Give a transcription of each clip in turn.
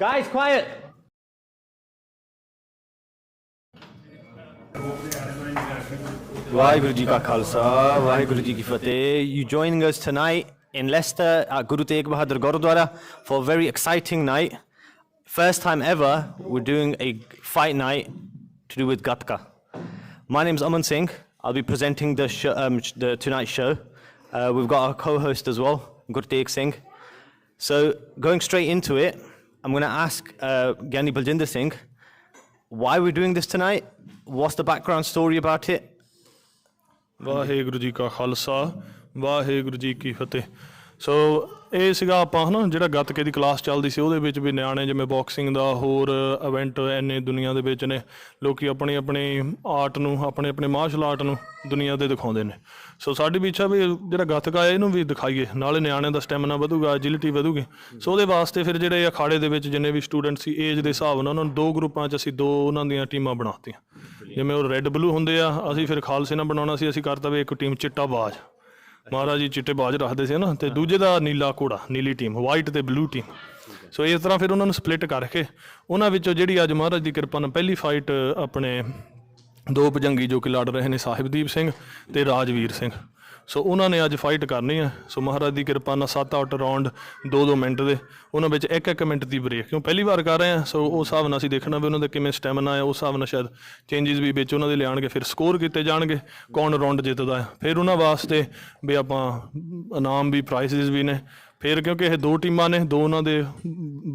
Guys, quiet. Waheguru Ji Ka Khalsa, Waheguru Ji Ki Fateh. You joining us tonight in Leicester at Guru Tegh Bahadur Gurudwara for a very exciting night. First time ever, we're doing a fight night to do with Gatka. My name's Aman Singh. I'll be presenting the tonight's show. We've got our co-host as well, Guru Tegh Singh. So going straight into it, I'm going to ask Gyani Baljinder Singh why we're doing this tonight. What's the background story about it? Waheguru ji ਕਾ ਖਾਲਸਾ ਵਾਹਿਗੁਰੂ ਜੀ ਕੀ ਫਤਿਹ। ਸੋ ਇਹ ਸੀਗਾ ਆਪਾਂ ਹੈ ਨਾ ਜਿਹੜਾ ਗੱਤਕੇ ਦੀ class ਚੱਲਦੀ ਸੀ ਉਹਦੇ ਵਿੱਚ ਵੀ ਨਿਆਣੇ ਜਿਵੇਂ ਬਾਕਸਿੰਗ ਦਾ ਹੋਰ ਇਵੈਂਟ ਇੰਨੇ ਦੁਨੀਆ ਦੇ ਵਿੱਚ ਨੇ ਲੋਕੀ ਆਪਣੀ ਆਪਣੀ ਆਰਟ ਨੂੰ ਆਪਣੇ ਮਾਰਸ਼ਲ ਆਰਟ ਨੂੰ ਦੁਨੀਆ 'ਤੇ ਦਿਖਾਉਂਦੇ ਨੇ। ਸੋ ਸਾਡੀ ਵੀ ਇੱਛਾ ਵੀ ਜਿਹੜਾ ਗੱਤਕਾ ਹੈ ਇਹਨੂੰ ਵੀ ਦਿਖਾਈਏ, ਨਾਲੇ ਨਿਆਣਿਆਂ ਦਾ ਸਟੈਮਿਨਾ ਵਧੂਗਾ, ਐਜਿਲਿਟੀ ਵਧੂਗੀ। ਸੋ ਉਹਦੇ ਵਾਸਤੇ ਫਿਰ ਜਿਹੜੇ ਅਖਾੜੇ ਦੇ ਵਿੱਚ ਜਿੰਨੇ ਵੀ ਸਟੂਡੈਂਟ ਸੀ ਏਜ ਦੇ ਹਿਸਾਬ ਨਾਲ ਉਹਨਾਂ ਨੂੰ 2 ਗਰੁੱਪਾਂ 'ਚ ਅਸੀਂ 2 ਉਹਨਾਂ ਦੀਆਂ ਟੀਮਾਂ ਬਣਾਤੀਆਂ। ਜਿਵੇਂ ਉਹ ਰੈੱਡ ਬਲੂ ਹੁੰਦੇ ਆ, ਅਸੀਂ ਫਿਰ ਖਾਲਸੇ ਨਾਲ ਬਣਾਉਣਾ ਸੀ, ਅਸੀਂ ਕਰਤਾ ਵੀ ਇੱਕ ਟੀਮ ਚਿੱਟਾ ਬਾਜ, ਮਹਾਰਾਜ ਜੀ ਚਿੱਟੇ ਬਾਜ ਰੱਖਦੇ ਸੀ ਨਾ, ਅਤੇ ਦੂਜੇ ਦਾ ਨੀਲਾ ਘੋੜਾ, ਨੀਲੀ ਟੀਮ, ਵਾਈਟ ਅਤੇ ਬਲੂ ਟੀਮ। ਸੋ ਇਸ ਤਰ੍ਹਾਂ ਫਿਰ ਉਹਨਾਂ ਨੂੰ ਸਪਲਿੱਟ ਕਰਕੇ ਉਹਨਾਂ ਵਿੱਚੋਂ ਜਿਹੜੀ ਅੱਜ ਮਹਾਰਾਜ ਦੀ ਕਿਰਪਾ ਨਾਲ ਪਹਿਲੀ ਫਾਈਟ ਆਪਣੇ 2 ਭੁਜੰਗੀ ਜੋ ਕਿ ਲੜ ਰਹੇ ਨੇ ਸਾਹਿਬਦੀਪ ਸਿੰਘ ਅਤੇ ਰਾਜਵੀਰ ਸਿੰਘ। ਸੋ ਉਹਨਾਂ ਨੇ ਅੱਜ ਫਾਈਟ ਕਰਨੀ ਹੈ। ਸੋ ਮਹਾਰਾਜ ਦੀ ਕਿਰਪਾ ਨਾਲ 7-8 ਰਾਊਂਡ 2-2 ਮਿੰਟ ਦੇ, ਉਹਨਾਂ ਵਿੱਚ 1-1 ਮਿੰਟ ਦੀ ਬ੍ਰੇਕ, ਕਿਉਂ ਪਹਿਲੀ ਵਾਰ ਕਰ ਰਹੇ ਹਾਂ। ਸੋ ਉਸ ਹਿਸਾਬ ਨਾਲ ਅਸੀਂ ਦੇਖਣਾ ਵੀ ਉਹਨਾਂ ਦਾ ਕਿਵੇਂ ਸਟੈਮਿਨਾ ਹੈ, ਉਸ ਹਿਸਾਬ ਨਾਲ ਸ਼ਾਇਦ ਚੇਂਜਿਸ ਵੀ ਵਿੱਚ ਉਹਨਾਂ ਦੇ ਲਿਆਉਣਗੇ। ਫਿਰ ਸਕੋਰ ਕੀਤੇ ਜਾਣਗੇ ਕੌਣ ਰਾਊਂਡ ਜਿੱਤਦਾ ਹੈ। ਫਿਰ ਉਹਨਾਂ ਵਾਸਤੇ ਵੀ ਆਪਾਂ ਇਨਾਮ ਵੀ, ਪ੍ਰਾਈਸਿਸ ਵੀ ਨੇ। ਫਿਰ ਕਿਉਂਕਿ ਇਹ 2 ਟੀਮਾਂ ਨੇ, 2 ਉਹਨਾਂ ਦੇ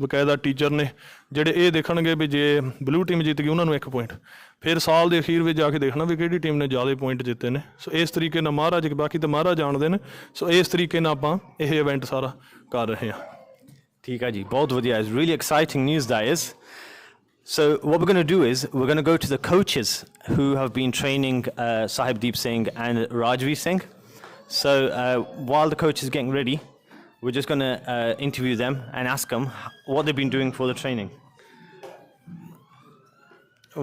ਬਕਾਇਦਾ ਟੀਚਰ ਨੇ ਜਿਹੜੇ ਇਹ ਦੇਖਣਗੇ ਵੀ ਜੇ ਬਲੂ ਟੀਮ ਜਿੱਤ ਗਈ ਉਹਨਾਂ ਨੂੰ 1 ਪੁਆਇੰਟ। ਫਿਰ ਸਾਲ ਦੇ ਅਖੀਰ ਵਿੱਚ ਜਾ ਕੇ ਦੇਖਣਾ ਵੀ ਕਿਹੜੀ ਟੀਮ ਨੇ ਜ਼ਿਆਦਾ ਪੁਆਇੰਟ ਜਿੱਤੇ ਨੇ। ਸੋ ਇਸ ਤਰੀਕੇ ਨਾਲ ਮਹਾਰਾਜ, ਬਾਕੀ ਤਾਂ ਮਹਾਰਾਜ ਜਾਣਦੇ ਨੇ। ਸੋ ਇਸ ਤਰੀਕੇ ਨਾਲ ਆਪਾਂ ਇਹ ਇਵੈਂਟ ਸਾਰਾ ਕਰ ਰਹੇ ਹਾਂ। ਠੀਕ ਹੈ ਜੀ, ਬਹੁਤ ਵਧੀਆ। It's really exciting news that is. So what we're going to do is we're going to go to the coaches who have been training Sahibdeep Singh and Rajveer Singh. So while the coach is getting ready, we're just going to interview them and ask them what they've been doing for the training.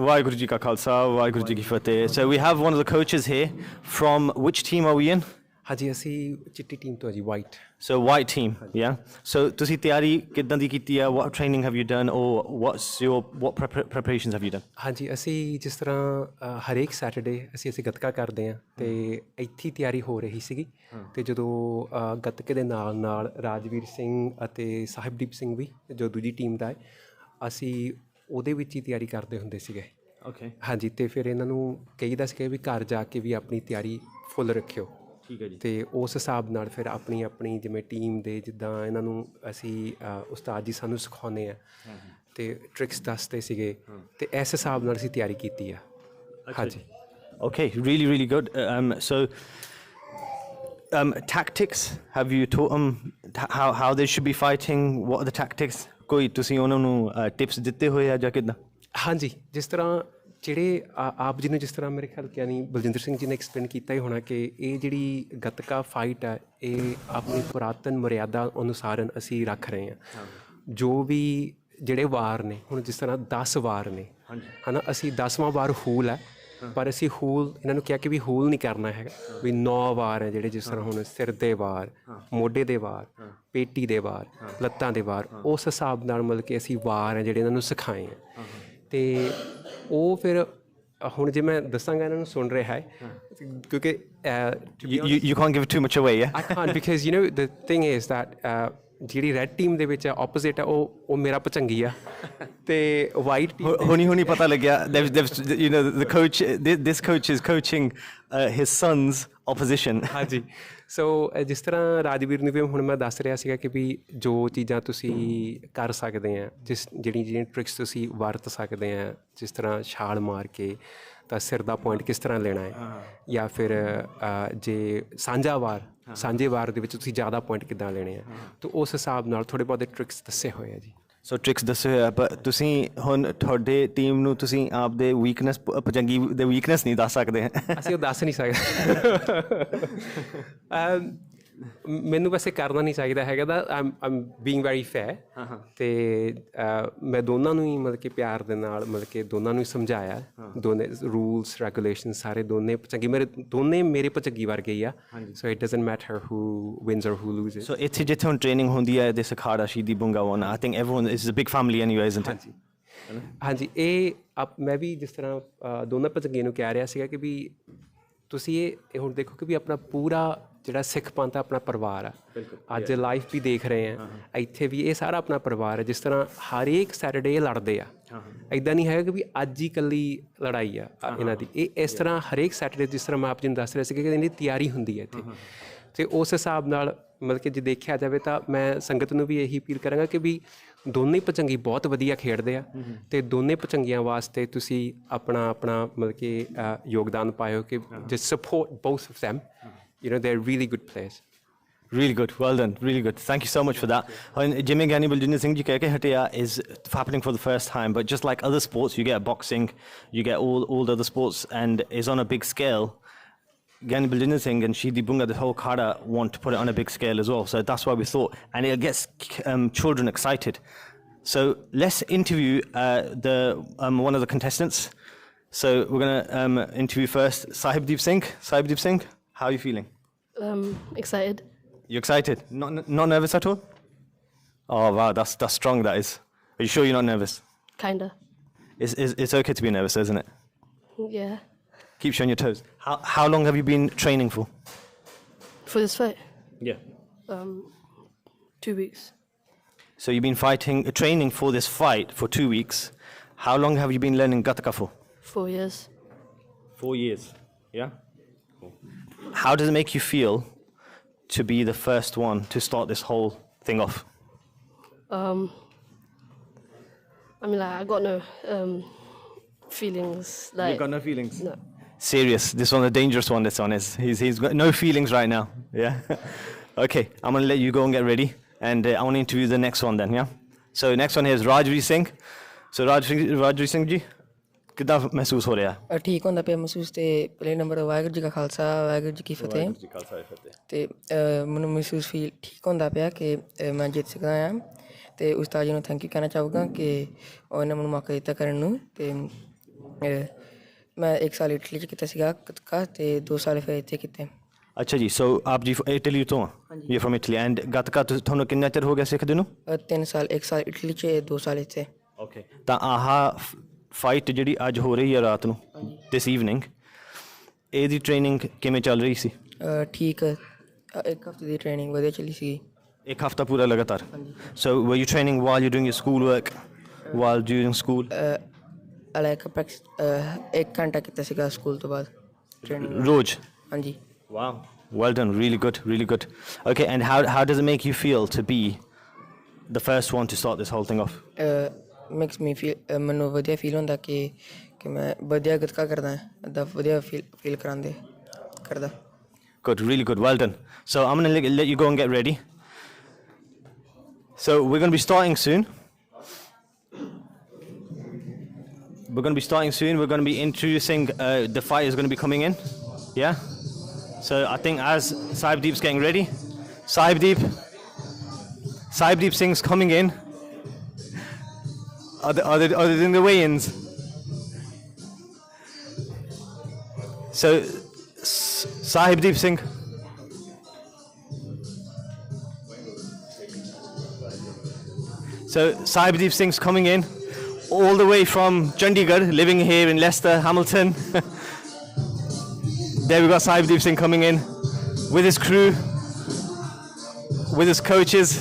Waheguru Ji Ka Khalsa, Waheguru Ji Ki Fateh. So we have one of the coaches here. From which team are we in? ਹਾਂਜੀ, ਅਸੀਂ ਚਿੱਟੀ team ਤੋਂ ਜੀ, white. So white team, yeah. So ਤੁਸੀਂ ਤਿਆਰੀ ਕਿੱਦਾਂ ਦੀ ਕੀਤੀ ਹੈ? What training have you done, or what preparations have you done? ਹਾਂਜੀ, ਅਸੀਂ ਜਿਸ ਤਰ੍ਹਾਂ ਹਰੇਕ ਸੈਟਰਡੇ ਅਸੀਂ ਗੱਤਕਾ ਕਰਦੇ ਹਾਂ ਅਤੇ ਇੱਥੇ ਤਿਆਰੀ ਹੋ ਰਹੀ ਸੀਗੀ। ਅਤੇ ਜਦੋਂ ਗੱਤਕੇ ਦੇ ਨਾਲ ਨਾਲ ਰਾਜਵੀਰ ਸਿੰਘ ਅਤੇ ਸਾਹਿਬਦੀਪ ਸਿੰਘ ਵੀ ਜੋ ਦੂਜੀ ਟੀਮ ਦਾ ਹੈ, ਅਸੀਂ ਉਹਦੇ ਵਿੱਚ ਹੀ ਤਿਆਰੀ ਕਰਦੇ ਹੁੰਦੇ ਸੀਗੇ। ਓਕੇ। ਹਾਂਜੀ, ਅਤੇ ਫਿਰ ਇਹਨਾਂ ਨੂੰ ਕਹੀਦਾ ਸੀਗਾ ਵੀ ਘਰ ਜਾ ਕੇ ਵੀ ਆਪਣੀ ਤਿਆਰੀ ਫੁੱਲ ਰੱਖਿਓ। ਠੀਕ ਹੈ ਜੀ। ਅਤੇ ਉਸ ਹਿਸਾਬ ਨਾਲ ਫਿਰ ਆਪਣੀ ਜਿਵੇਂ ਟੀਮ ਦੇ ਜਿੱਦਾਂ ਇਹਨਾਂ ਨੂੰ ਅਸੀਂ ਉਸਤਾਦ ਜੀ ਸਾਨੂੰ ਸਿਖਾਉਂਦੇ ਆ ਅਤੇ ਟ੍ਰਿਕਸ ਦੱਸਦੇ ਸੀਗੇ, ਅਤੇ ਇਸ ਹਿਸਾਬ ਨਾਲ ਅਸੀਂ ਤਿਆਰੀ ਕੀਤੀ ਆ। ਹਾਂਜੀ। Okay, really good. So tactics, have you taught them how they should be fighting? What are the tactics? ਕੋਈ ਤੁਸੀਂ ਉਹਨਾਂ ਨੂੰ ਟਿਪਸ ਦਿੱਤੇ ਹੋਏ ਆ ਜਾਂ ਕਿੱਦਾਂ? ਹਾਂਜੀ, ਜਿਸ ਤਰ੍ਹਾਂ ਜਿਹੜੇ ਆਪ ਜੀ ਨੂੰ ਜਿਸ ਤਰ੍ਹਾਂ ਮੇਰੇ ਖਿਆਲ ਗਿਆਨੀ ਬਲਜਿੰਦਰ ਸਿੰਘ ਜੀ ਨੇ ਐਕਸਪਲੇਨ ਕੀਤਾ ਹੀ ਹੋਣਾ ਕਿ ਇਹ ਜਿਹੜੀ ਗੱਤਕਾ ਫਾਈਟ ਹੈ ਇਹ ਆਪਣੀ ਪੁਰਾਤਨ ਮਰਿਆਦਾ ਅਨੁਸਾਰਨ ਅਸੀਂ ਰੱਖ ਰਹੇ ਹਾਂ। ਜੋ ਵੀ ਜਿਹੜੇ ਵਾਰ ਨੇ, ਹੁਣ ਜਿਸ ਤਰ੍ਹਾਂ 10 ਵਾਰ ਨੇ ਹੈ ਨਾ, ਅਸੀਂ 10ਵਾਂ ਵਾਰ ਹੂਲ ਹੈ, ਪਰ ਅਸੀਂ ਹੂਲ ਇਹਨਾਂ ਨੂੰ ਕਿਹਾ ਕਿ ਵੀ ਹੂਲ ਨਹੀਂ ਕਰਨਾ ਹੈਗਾ, ਵੀ 9 ਵਾਰ ਹੈ ਜਿਹੜੇ, ਜਿਸ ਤਰ੍ਹਾਂ ਹੁਣ ਸਿਰ ਦੇ ਵਾਰ, ਮੋਢੇ ਦੇ ਵਾਰ, ਪੇਟੀ ਦੇ ਵਾਰ, ਲੱਤਾਂ ਦੇ ਵਾਰ, ਉਸ ਹਿਸਾਬ ਨਾਲ ਮਤਲਬ ਕਿ ਅਸੀਂ ਵਾਰ ਹੈ ਜਿਹੜੇ ਇਹਨਾਂ ਨੂੰ ਸਿਖਾਏ ਆ। ਅਤੇ ਉਹ ਫਿਰ ਹੁਣ ਜੇ ਮੈਂ ਦੱਸਾਂਗਾ ਇਹਨਾਂ ਨੂੰ ਸੁਣ ਰਿਹਾ ਹੈ ਕਿਉਂਕਿ you can't give too much away, yeah? I can't because you know the thing is that ਜਿਹੜੀ ਰੈੱਡ ਟੀਮ ਦੇ ਵਿੱਚ ਆਪੋਜ਼ਿਟ ਹੈ ਉਹ ਮੇਰਾ ਭੁਜੰਗੀ ਆ, ਅਤੇ ਵਾਈਟ ਹੁਣੀ ਪਤਾ ਲੱਗਿਆ you know the coach, this coach is coaching his son's opposition. ਹਾਂਜੀ। ਸੋ ਜਿਸ ਤਰ੍ਹਾਂ ਰਾਜਵੀਰ ਨੂੰ ਵੀ ਹੁਣ ਮੈਂ ਦੱਸ ਰਿਹਾ ਸੀਗਾ ਕਿ ਵੀ ਜੋ ਚੀਜ਼ਾਂ ਤੁਸੀਂ ਕਰ ਸਕਦੇ ਆ, ਜਿਹੜੀਆਂ ਟ੍ਰਿਕਸ ਤੁਸੀਂ ਵਰਤ ਸਕਦੇ ਆ, ਜਿਸ ਤਰ੍ਹਾਂ ਛਾਲ ਮਾਰ ਕੇ ਤਾਂ ਸਿਰ ਦਾ ਪੁਆਇੰਟ ਕਿਸ ਤਰ੍ਹਾਂ ਲੈਣਾ ਹੈ, ਜਾਂ ਫਿਰ ਜੇ ਸਾਂਝੇ ਵਾਰ ਦੇ ਵਿੱਚ ਤੁਸੀਂ ਜ਼ਿਆਦਾ ਪੁਆਇੰਟ ਕਿੱਦਾਂ ਲੈਣੇ ਆ, ਤਾਂ ਉਸ ਹਿਸਾਬ ਨਾਲ ਥੋੜ੍ਹੇ ਬਹੁਤੇ ਟ੍ਰਿਕਸ ਦੱਸੇ ਹੋਏ ਆ ਜੀ। ਸੋ ਟ੍ਰਿਕਸ ਦੱਸੇ ਹੋਏ ਆ, ਪਰ ਤੁਸੀਂ ਹੁਣ ਤੁਹਾਡੇ ਟੀਮ ਨੂੰ ਤੁਸੀਂ ਆਪਦੇ ਵੀਕਨੈਸ, ਭੁਜੰਗੀ ਦੇ ਵੀਕਨੈਸ ਨਹੀਂ ਦੱਸ ਸਕਦੇ? ਅਸੀਂ ਉਹ ਦੱਸ ਨਹੀਂ ਸਕਦੇ। ਮੈਨੂੰ ਵੈਸੇ ਕਰਨਾ ਨਹੀਂ ਚਾਹੀਦਾ ਹੈਗਾ ਦਾ ਆਮ ਬੀਇੰਗ ਵੈਰੀ ਫੇਅਰ ਤੇ ਮੈਂ ਦੋਨਾਂ ਨੂੰ ਹੀ ਮਤਲਬ ਕਿ ਪਿਆਰ ਦੇ ਨਾਲ ਮਤਲਬ ਕਿ ਦੋਨਾਂ ਨੂੰ ਹੀ ਸਮਝਾਇਆ ਦੋਨੇ ਰੂਲਸ ਰੈਗੂਲੇਸ਼ਨ ਸਾਰੇ ਦੋਨੇ ਪਚੰਗੀ ਮੇਰੇ ਪਚੰਗੀ ਵਰਗੇ ਹੀ ਆ so it doesn't matter who wins ਔਰ ਹੂ ਲੂਜ਼ਸ ਸੋ ਇੱਥੇ ਜਿੱਥੇ ਹੁਣ ਟ੍ਰੇਨਿੰਗ ਹੁੰਦੀ ਹੈ this Akhara Shaheedi Bunga one I think everyone is a big family anyway isn't it? ਹਾਂਜੀ ਇਹ ਮੈਂ ਵੀ ਜਿਸ ਤਰ੍ਹਾਂ ਦੋਨਾਂ ਪਚੰਗੀਆਂ ਨੂੰ ਕਹਿ ਰਿਹਾ ਸੀਗਾ ਕਿ ਵੀ ਤੁਸੀਂ ਇਹ ਹੁਣ ਦੇਖੋ ਕਿ ਵੀ ਆਪਣਾ ਪੂਰਾ ਜਿਹੜਾ ਸਿੱਖ ਪੰਥ ਆਪਣਾ ਪਰਿਵਾਰ ਆ ਅੱਜ ਲਾਈਫ ਵੀ ਦੇਖ ਰਹੇ ਆ ਇੱਥੇ ਵੀ ਇਹ ਸਾਰਾ ਆਪਣਾ ਪਰਿਵਾਰ ਹੈ ਜਿਸ ਤਰ੍ਹਾਂ ਹਰੇਕ ਸੈਟਰਡੇ ਲੜਦੇ ਆ ਇੱਦਾਂ ਨਹੀਂ ਹੈਗਾ ਕਿ ਵੀ ਅੱਜ ਹੀ ਇਕੱਲੀ ਲੜਾਈ ਆ ਇਹਨਾਂ ਦੀ ਇਹ ਇਸ ਤਰ੍ਹਾਂ ਹਰੇਕ ਸੈਟਰਡੇ ਜਿਸ ਤਰ੍ਹਾਂ ਮੈਂ ਆਪ ਜੀ ਨੂੰ ਦੱਸ ਰਿਹਾ ਸੀ ਕਿ ਇਹਦੀ ਤਿਆਰੀ ਹੁੰਦੀ ਹੈ ਇੱਥੇ ਅਤੇ ਉਸ ਹਿਸਾਬ ਨਾਲ ਮਤਲਬ ਕਿ ਜੇ ਦੇਖਿਆ ਜਾਵੇ ਤਾਂ ਮੈਂ ਸੰਗਤ ਨੂੰ ਵੀ ਇਹੀ ਅਪੀਲ ਕਰਾਂਗਾ ਕਿ ਵੀ ਦੋਨੇ ਭੁਜੰਗੀ ਬਹੁਤ ਵਧੀਆ ਖੇਡਦੇ ਆ ਅਤੇ ਦੋਨੇ ਭੁਜੰਗੀਆਂ ਵਾਸਤੇ ਤੁਸੀਂ ਆਪਣਾ ਮਤਲਬ ਕਿ ਯੋਗਦਾਨ ਪਾਇਓ ਕਿ just support both of them. You know, they're really good players. Really good, well done, really good. Thank you so much for that. And Jimmy Gani Baljinder Singh ji keh hatia is happening for the first time, but just like other sports, you get boxing, you get all the other sports, and is on a big scale. Gani Baljinder Singh and Shidi Bunga, the whole Khada, want to put it on a big scale as well. So that's why we thought, and it gets children excited. So let's interview one of the contestants. So we're going to interview first Sahibdeep Singh. Sahibdeep Singh, how are you feeling? Excited. You excited? Not nervous at all? Oh wow, that's strong. That is. Are you sure you're not nervous? Kinda. It's okay to be nervous, isn't it? Yeah. Keep showing your toes. How long have you been training for? For this fight? Yeah. 2 weeks. So you've been training for this fight for 2 weeks. How long have you been learning Gatka for? 4 years. 4 years. Yeah. Cool. How does it make you feel to be the first one to start this whole thing off? I mean, like, I got no feelings. Like, You've got no feelings? No. Serious. This one's a dangerous one, this one is. He's got no feelings right now. Yeah. Okay, I'm going to let you go and get ready. And I want to interview the next one then, yeah? So next one here is Rajveer Singh. So Rajveer Singh ji, ਕਿੱਦਾਂ ਮਹਿਸੂਸ ਹੋ ਰਿਹਾ? ਠੀਕ ਹੁੰਦਾ ਪਿਆ ਮਹਿਸੂਸ ਤੇ ਪਹਿਲੇ ਨੰਬਰ ਵਾਹਿਗੁਰੂ ਜੀ ਕਾ ਖਾਲਸਾ ਵਾਹਿਗੁਰੂ ਜੀ ਕੀ ਫਤਿਹ ਤੇ ਮੈਨੂੰ ਮਹਿਸੂਸ ਫੀਲ ਠੀਕ ਹੁੰਦਾ ਪਿਆ ਕਿ ਮੈਂ ਜਿੱਤ ਸਕਦਾ ਹਾਂ ਤੇ ਉਸਤਾਦ ਜੀ ਨੂੰ ਥੈਂਕ ਯੂ ਕਹਿਣਾ ਚਾਹੂੰਗਾ ਕਿ ਉਹਨੇ ਮੈਨੂੰ ਮੌਕਾ ਦਿੱਤਾ ਕਰਨ ਨੂੰ ਤੇ ਮੈਂ 1 ਸਾਲ ਇਟਲੀ 'ਚ ਕੀਤਾ ਸੀਗਾ ਗੱਤਕਾ ਤੇ 2 ਸਾਲ ਫਿਰ ਇੱਥੇ ਕੀਤੇ। ਅੱਛਾ ਜੀ, ਸੋ ਆਪ ਜੀ ਇਟਲੀ ਤੋਂ ਆ? You from Italy and gatka ਤੁਹਾਨੂੰ ਕਿੰਨਾ ਚਿਰ ਹੋ ਗਿਆ ਸਿੱਖਦੇ ਨੂੰ? 3 ਸਾਲ 1 ਸਾਲ ਇਟਲੀ 'ਚ 2 ਸਾਲ ਇੱਥੇ। ਓਕੇ, ਤਾਂ ਆਹ ਫਾਈਟ ਜਿਹੜੀ ਅੱਜ ਹੋ ਰਹੀ ਹੈ ਰਾਤ ਨੂੰ ਦਿਸ ਈਵਨਿੰਗ, ਇਹਦੀ ਟ੍ਰੇਨਿੰਗ ਕਿਵੇਂ ਚੱਲ ਰਹੀ ਸੀ? ਠੀਕ 1 ਹਫ਼ਤੇ ਦੀ ਟ੍ਰੇਨਿੰਗ ਵਧੀਆ ਚੱਲੀ ਸੀ। 1 ਹਫ਼ਤਾ ਪੂਰਾ ਲਗਾਤਾਰ? ਸੋ ਵਰ you training while you doing your school work while doing school? Like 1 ਘੰਟਾ ਕੀਤਾ ਸੀਗਾ ਸਕੂਲ ਤੋਂ ਬਾਅਦ ਟ੍ਰੇਨਿੰਗ ਰੋਜ਼? ਹਾਂਜੀ। Wow, well done, really good, really good. Okay, and how does it make you feel to be the first one to start this whole thing off? Makes me feel ਮੈਨੂੰ ਵਧੀਆ feel ਹੁੰਦਾ ਕਿ ਮੈਂ ਵਧੀਆ ਗੱਤਕਾ ਕਰਦਾ ਇੱਦਾਂ ਵਧੀਆ ਫੀਲ ਕਰਦਾ। Good, really good, well done. So I'm going to let you go and get ready. So we're going to be starting soon. We're going to be introducing, the fight is going to be coming in, yeah? So I think as Sahibdeep's getting ready, Sahibdeep Singh's coming in. Are they doing the weigh-ins? So Sahibdeep Singh. So Sahibdeep Singh's coming in all the way from Chandigarh, living here in Leicester, Hamilton. There we got Sahibdeep Singh coming in with his crew, with his coaches,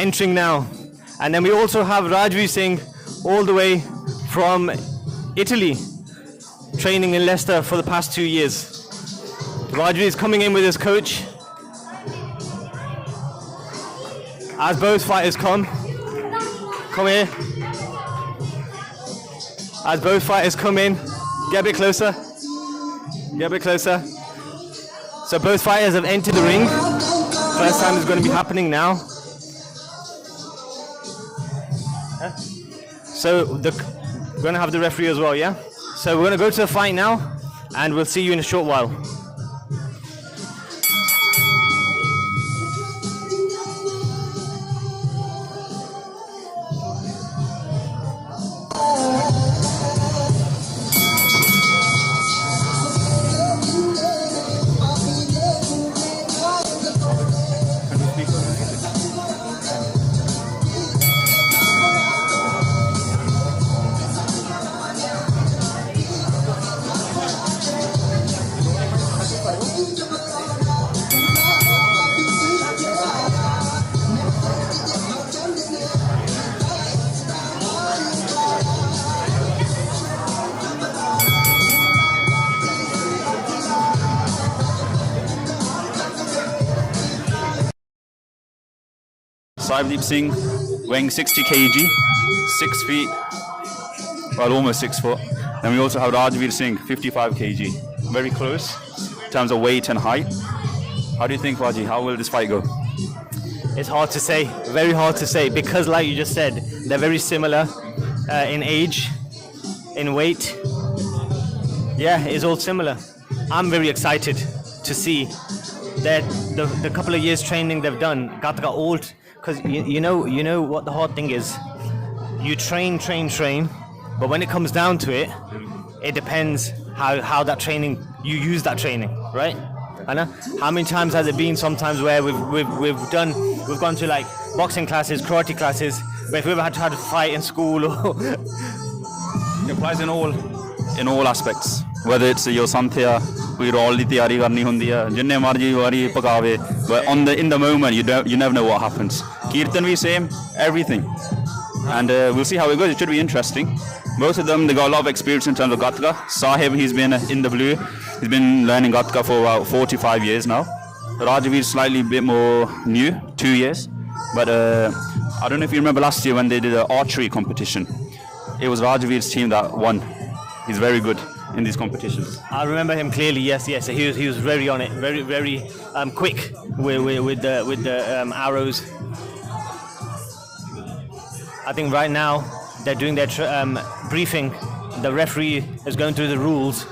entering now. And then we also have Rajveer Singh all the way from Italy, training in Leicester for the past 2 years. Rajveer is coming in with his coach. As both fighters come here. As both fighters come in, get a bit closer. So both fighters have entered the ring. First time is going to be happening now. So we're going to have the referee as well, yeah? So we're going to go to the fight now, and we'll see you in a short while. Saibdeep Singh weighing 60 kg, 6 feet, well, almost 6 foot. Then we also have Rajveer Singh, 55 kg, very close in terms of weight and height. How do you think, Waji, how will this fight go? It's hard to say, very hard to say, because like you just said, they're very similar in age, in weight. Yeah, it's all similar. I'm very excited to see that the couple of years training they've done, Gatka old, because you know what the hard thing is. You train, but when it comes down to it, it depends how that training, you use that training, right? I know. How many times has it been sometimes where we've gone to like boxing classes, karate classes, but if we ever had to fight in school or It applies in all aspects. Whether it's your santhya, we all the tiyari karni hundi hai, jinne marji wari pakave, but in the moment you never know what happens. Kirtan we same, everything. And we'll see how it goes. It should be interesting. Most of them, they got a lot of experience in terms of Gatka. Sahib, he's been in the blue. He's been learning Gatka for about 45 years now. Rajveer slightly bit more new, 2 years. But I don't know if you remember last year when they did an archery competition. It was Rajveer's team that won. He's very good in these competitions. I remember him clearly. Yes. He was very on it, very quick with the arrows. I think right now they're doing their briefing. The referee is going through the rules.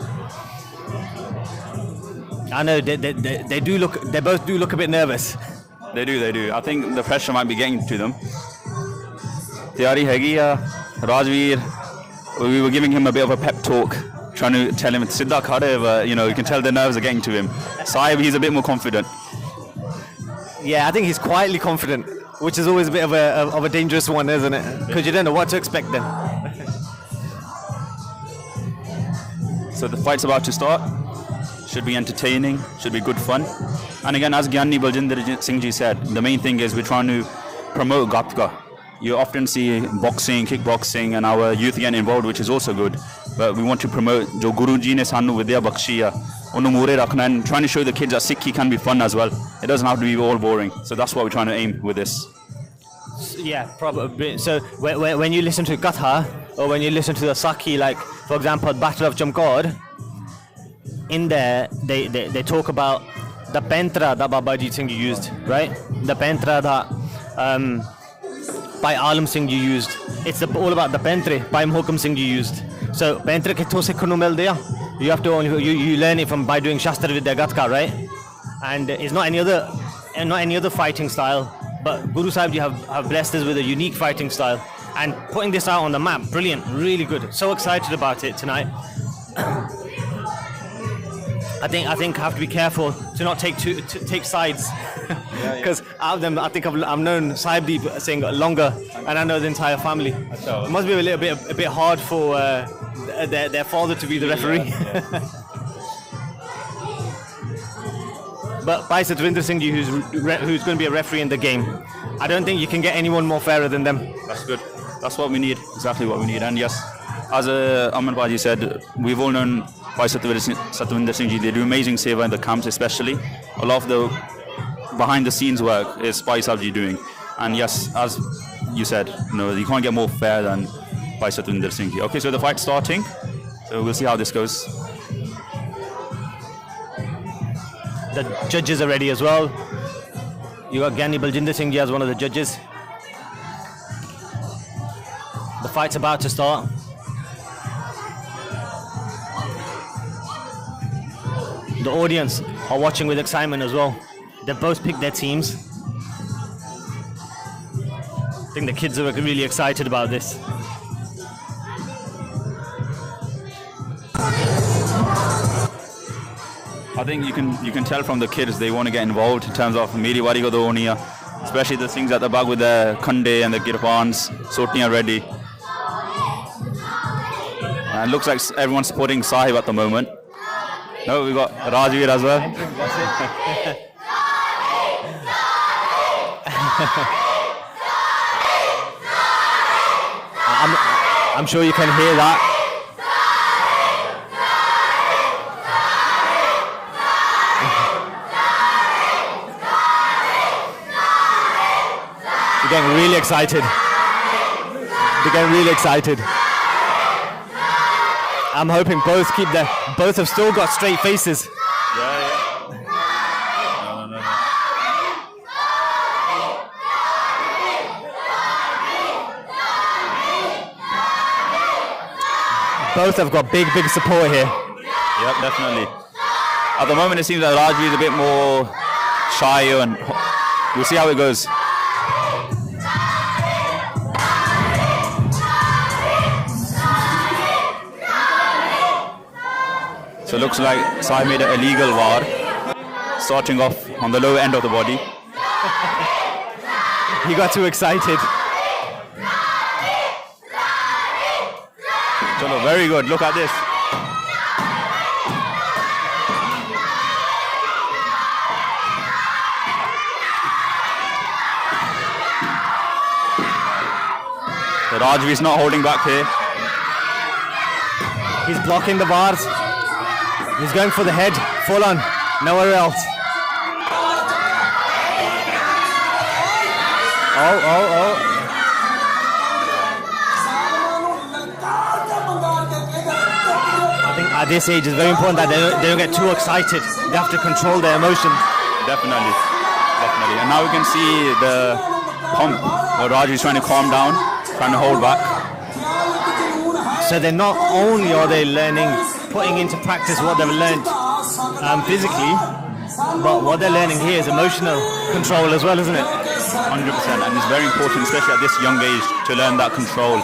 I know they do look. They both do look a bit nervous. They do. I think the pressure might be getting to them. Tiyari hegi Rajveer, we were giving him a bit of a pep talk, trying to tell him it's Siddha khade, but you can tell the nerves are getting to him. Saib, he's a bit more confident. Yeah, I think he's quietly confident, which is always a bit of a dangerous one, isn't it? Because you don't know what to expect then. So the fight's about to start. Should be entertaining, should be good fun. And again, as Gyani Baljinder Singh ji said, the main thing is we're trying to promote Gatka. You often see boxing, kickboxing, and our youth getting involved, which is also good. But we want to promote Jo Guru Ji ne sanu vidya bakshiya, onu mure rakhna, and trying to show the kids that Sikhi can be fun as well. It doesn't have to be all boring. So that's what we're trying to aim with this. Yeah, probably. So when you listen to Katha or when you listen to the Sakhi, like for example, Battle of Chamkor, in there they talk about the pentra that Babaji Singh used, right? The pentra that by Alam Singh you used. It's all about the pentre by Mohkam Singh you used. So pentre kitho sikhnu milde ya? You have to you learn it by doing Shastra Vidya Gatka, right? And it's not any other fighting style. But Guru Sahib ji have blessed us with a unique fighting style, and putting this out on the map, brilliant, really good. So excited about it tonight. I think I have to be careful to not take sides, because out of them I think I've known Saibdeep Singh longer, and I know the entire family. It must be a bit hard for their father to be the referee. But by Satwinder Singh ji, who's going to be a referee in the game, I don't think you can get anyone more fairer than them. That's good. That's what we need. Exactly what we need. And yes, as Aman Baji said, we've all known by Satwinder Singh ji. They do amazing seva in the camps, especially. A lot of the behind the scenes work is Pai Sahib ji doing. And yes, as you said, you can't get more fair than by Satwinder Singh ji. Okay, so the fight's starting. So we'll see how this goes. The judges are ready as well. You got Gyani Baljinder Singh ji as one of the judges. The fight's about to start. The audience are watching with excitement as well. They've both picked their teams. I think the kids are really excited about this. I think you can tell from the kids they want to get involved in terms of Meri Wari Ko Doniya, especially the things at the back with the Khande and the Kirpans, Sotiyan ready. And it looks like everyone's supporting Sahib at the moment. No, we got Rajveer as well. I'm sure you can hear that. They're getting really excited. They're getting really excited. I'm hoping both have still got straight faces. Both have got big support here. Yep, definitely. At the moment, it seems that Rajvi is a bit more shy, and we'll see how it goes. So it looks like Sai made an illegal VAR, starting off on the low end of the body. He got too excited. Chalo, very good. Look at this. So Rajvi is not holding back here. He's blocking the bars. He's going for the head, full on, nowhere else. Oh. I think at this age it's very important that they don't get too excited. They have to control their emotions. Definitely. And now we can see the pump where Rajvi is trying to calm down, trying to hold back. So they're not only are they learning, putting into practice what they've learned physically, but what they're learning here is emotional control as well, isn't it? 100%, and it's very important, especially at this young age, to learn that control.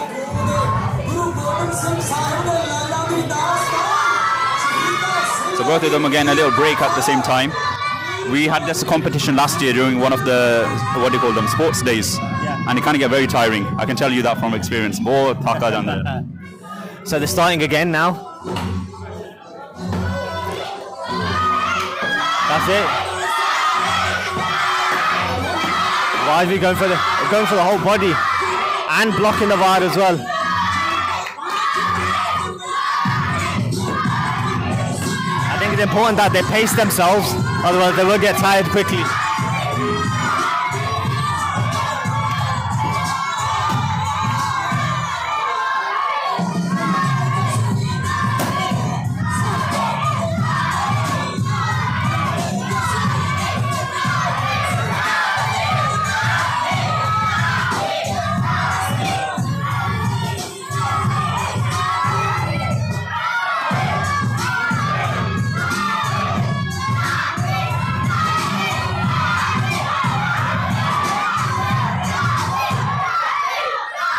So both of them are getting a little break at the same time. We had this competition last year during one of the, sports days, and it can get very tiring. I can tell you that from experience. More taka than that. So they're starting again now. That's it. Rajvi going for the whole body and blocking the VAR as well. I think it's important that they pace themselves, otherwise they will get tired quickly.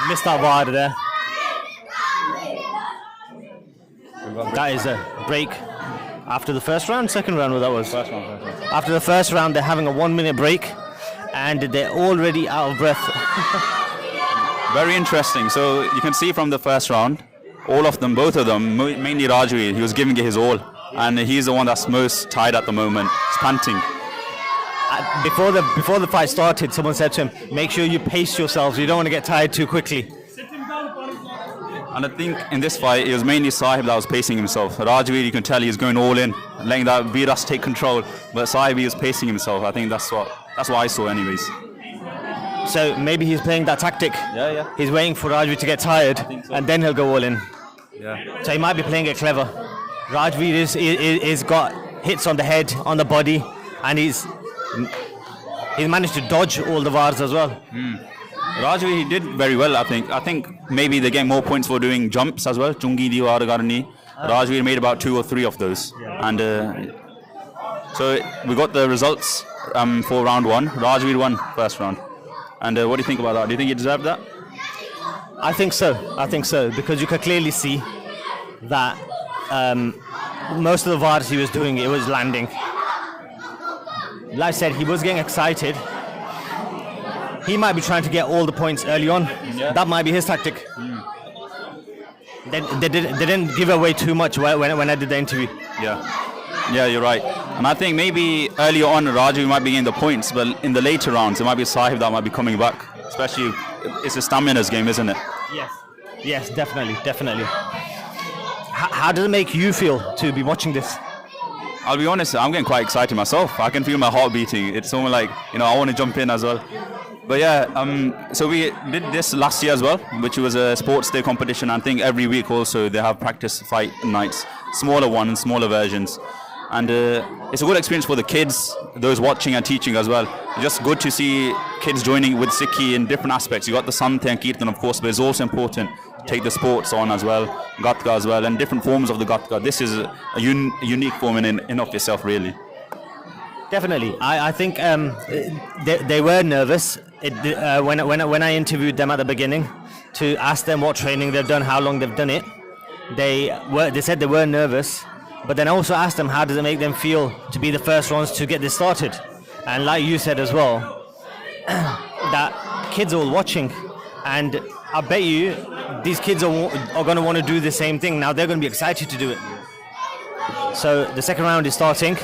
Missed that VAR there. That is a break after the first round, second round, what that was? First one. After the first round, they're having a 1 minute break and they're already out of breath. Very interesting. So you can see from the first round, both of them, mainly Rajvi, he was giving it his all. And he's the one that's most tired at the moment. He's panting. Before the fight started, someone said to him, make sure you pace yourselves, you don't want to get tired too quickly. And I think in this fight, it was mainly Sahib that was pacing himself. Rajvi, you can tell he's going all in, letting that Viras take control. But Sahib is pacing himself. I think that's what I saw anyways. So maybe he's playing that tactic. Yeah. He's waiting for Rajvi to get tired, and then he'll go all in. Yeah. So he might be playing it clever. Rajvi is got hits on the head, on the body, and he's managed to dodge all the VARs as well. Rajvi, he did very well, I think. I think maybe they get more points for doing jumps as well. Chungi diwar garni. Rajvi made about 2 or 3 of those. And so we got the results for round 1. Rajvi won first round. And what do you think about that? Do you think he deserved that? I think so, because you can clearly see that most of the VARs he was doing, it was landing. Like I said, he was getting excited. He might be trying to get all the points early on. Yeah. That might be his tactic. They didn't give away too much when I did the interview. Yeah, you're right. And I think maybe earlier on Raju might be getting the points, but in the later rounds it might be Sahib that might be coming back. Especially, it's a stamina's game, isn't it? Yes, definitely. How does it make you feel to be watching this? I'll be honest, I'm getting quite excited myself. I can feel my heart beating. It's almost like, I want to jump in as well. But yeah, so we did this last year as well, which was a sports day competition. I think every week also they have practice fight nights, smaller ones, smaller versions. And it's a good experience for the kids, those watching and teaching as well. It's just good to see kids joining with Sikhi in different aspects. You got the Santhe and Kirtan, of course, but it's also important to take the sports on as well, Gatka as well, and different forms of the Gatka. This is a unique form in of itself, really. Definitely. I think they were nervous when I interviewed them at the beginning to ask them what training they've done, how long they've done it. They said they were nervous, but then I also asked them how does it make them feel to be the first ones to get this started. And like you said as well, that kids are all watching, and I bet you these kids are going to want to do the same thing. Now they're going to be excited to do it. So the second round is starting.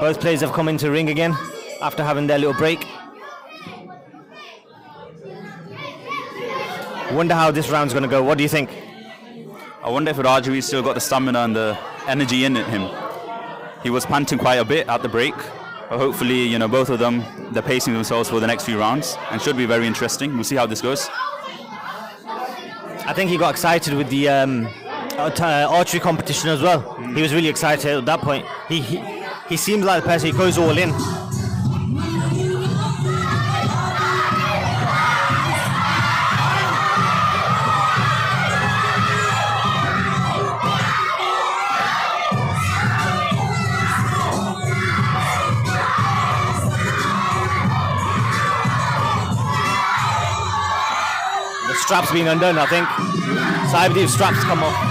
Both players have come into ring again after having their little break. Wonder how this round's going to go. What do you think? I wonder if Rajveer still got the stamina and the energy in him. He was panting quite a bit at the break. But hopefully, both of them, they're pacing themselves for the next few rounds and should be very interesting. We'll see how this goes. I think he got excited with the archery competition as well. He was really excited at that point. He seems like the person who goes all in. The strap's being undone, I think. Saibdeep's straps come off.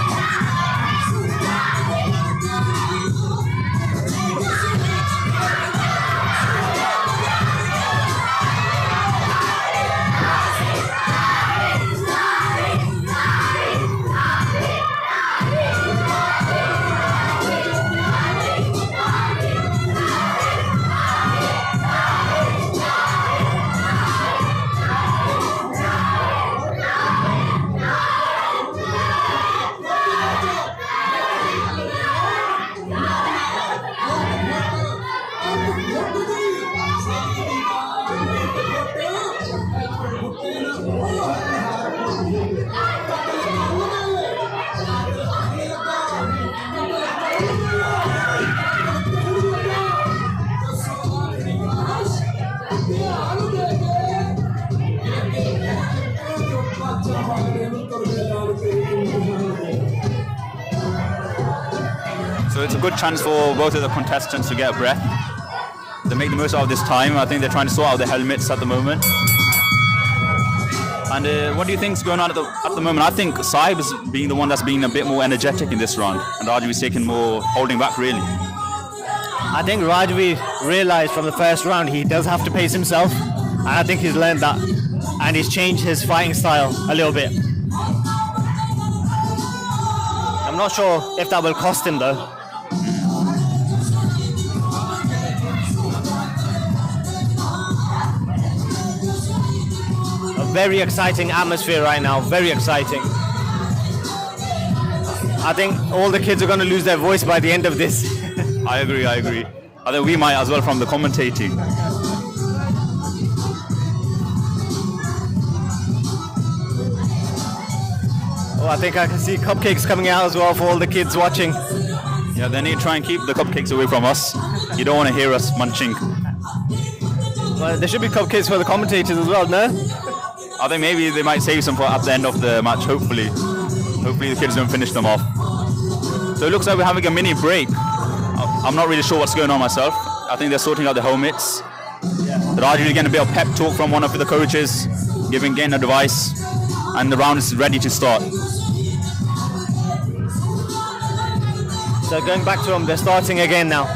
So it's a good chance for both of the contestants to get a breath. They make the most out of this time. I think they're trying to sort out their helmets at the moment. And what do you think's going on at the moment? I think Saib is being the one that's being a bit more energetic in this round, and Rajveer's taking more, holding back really. I think Rajveer realised from the first round he does have to pace himself, and I think he's learned that, and he's changed his fighting style a little bit. I'm not sure if that will cost him though. A very exciting atmosphere right now, very exciting. I think all the kids are going to lose their voice by the end of this. I agree. I think we might as well from the commentating. Oh, I think I can see cupcakes coming out as well for all the kids watching. Yeah, they need to try and keep the cupcakes away from us. You don't want to hear us munching. Well, there should be cupcakes for the commentators as well, no? I think maybe they might save some for at the end of the match, hopefully. Hopefully the kids don't finish them off. So it looks like we're having a mini break. I'm not really sure what's going on myself. I think they're sorting out the helmets. Rajveer getting a bit of pep talk from one of the coaches, getting advice, and the round is ready to start. So going back to them, they're starting again now.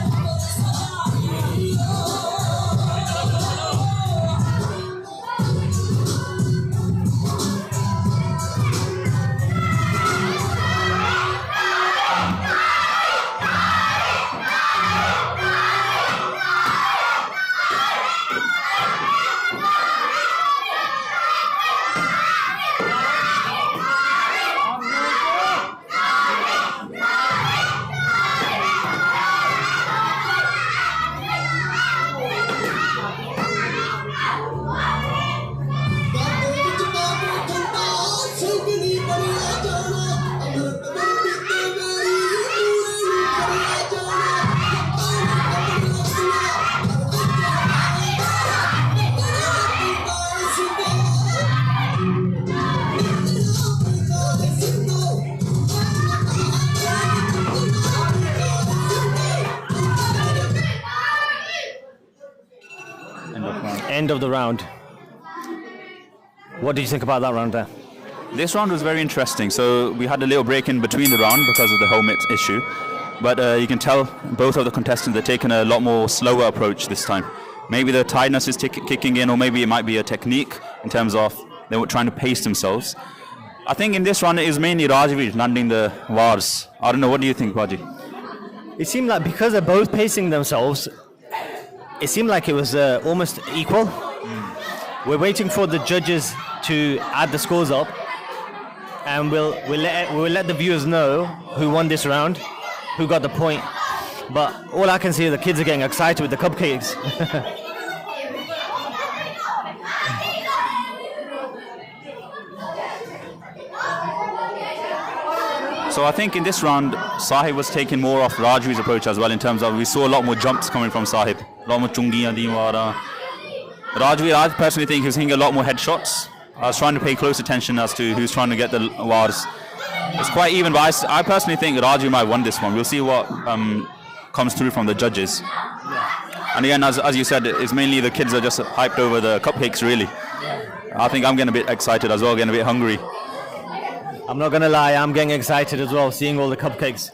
end of the round. What did you think about that round there? This round was very interesting. So we had a little break in between the round because of the helmet issue. But you can tell both of the contestants are taking a lot more slower approach this time. Maybe the tiredness is kicking in, or maybe it might be a technique in terms of they were trying to pace themselves. I think in this round it is mainly Rajveer landing the wars. I don't know, what do you think, Baji? It seemed like because they're both pacing themselves, it seemed like it was almost equal. We're waiting for the judges to add the scores up, and we'll let the viewers know who won this round, who got the point. But all I can see is the kids are getting excited with the cupcakes. So I think in this round, Sahib was taking more of Rajveer's approach as well, in terms of we saw a lot more jumps coming from Sahib. A lot more chungiyan diwara. Rajveer, I personally think he was hitting a lot more headshots. I was trying to pay close attention as to who's trying to get the wars. It's quite even, but I personally think Rajveer might have won this one. We'll see what comes through from the judges. And again, as you said, it's mainly the kids are just hyped over the cupcakes, really. I think I'm getting a bit excited as well, getting a bit hungry. I'm not gonna lie, I'm getting excited as well, seeing all the cupcakes.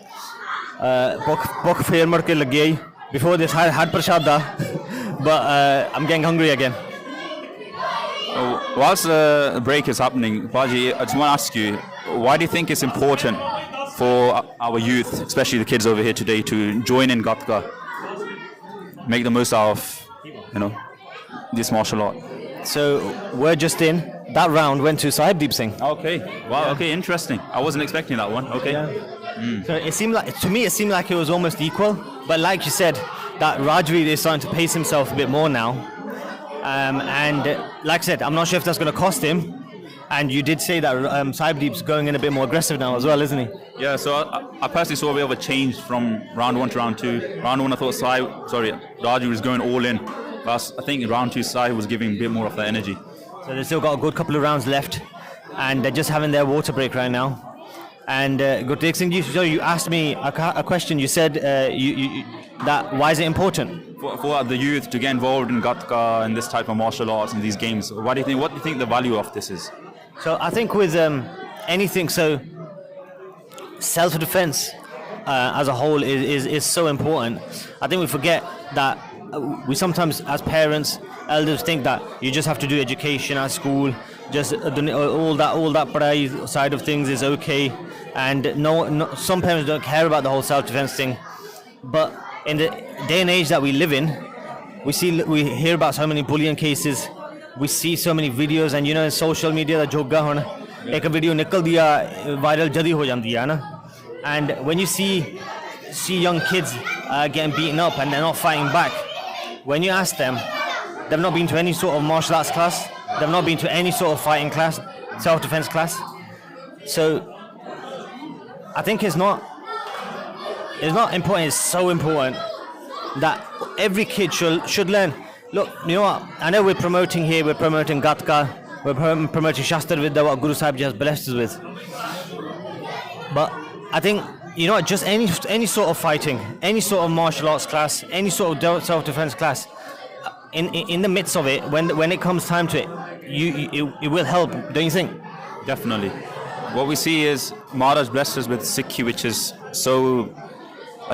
Before this, I had prashada, but I'm getting hungry again. Whilst the break is happening, Baji, I just want to ask you, why do you think it's important for our youth, especially the kids over here today, to join in Gatka, make the most out of, this martial art? So we're just in. That round went to Sahib Singh. Okay. Wow. Yeah. Okay. Interesting. I wasn't expecting that one. Okay. Yeah. So it seemed like, to me, it seemed like it was almost equal. But like you said, that Rajveer is starting to pace himself a bit more now. And like I said, I'm not sure if that's going to cost him. And you did say that Sahib's going in a bit more aggressive now as well, isn't he? Yeah, so I personally saw a bit of a change from round 1 to round 2. Round 1 I thought Rajveer was going all in. But I think in round 2 Sahib was giving a bit more of that energy. So they've still got a good couple of rounds left. And they're just having their water break right now. And Gurtek Singh, you asked me a question. You said that why is it important? For the youth to get involved in Gatka and this type of martial arts and these games, what do you think the value of this is? So I think with anything, so self-defense as a whole is so important. I think we forget that we sometimes, as parents, elders, think that you just have to do education at school, just all that prize side of things is okay, and no, some parents don't care about the whole self-defense thing. But in the day and age that we live in, we hear about so many bullying cases. We see so many videos, and in social media, the joga hona ek video nikal diya viral jadi ho jandi hai na. And when you see young kids getting beaten up and they're not fighting back, when you ask them, they've not been to any sort of martial arts class, they've not been to any sort of fighting class, self-defense class. So I think it's not important. It's so important that every kid should learn. Look, you know what? I know we're promoting Gatka, we're promoting Shastra Vidya, what Guru Sahib has blessed us with. But I think, just any sort of fighting, any sort of martial arts class, any sort of self-defense class, in the midst of it, when it comes time to it, it will help, don't you think? Definitely. What we see is Maharaj blessed us with Sikhi, which is so...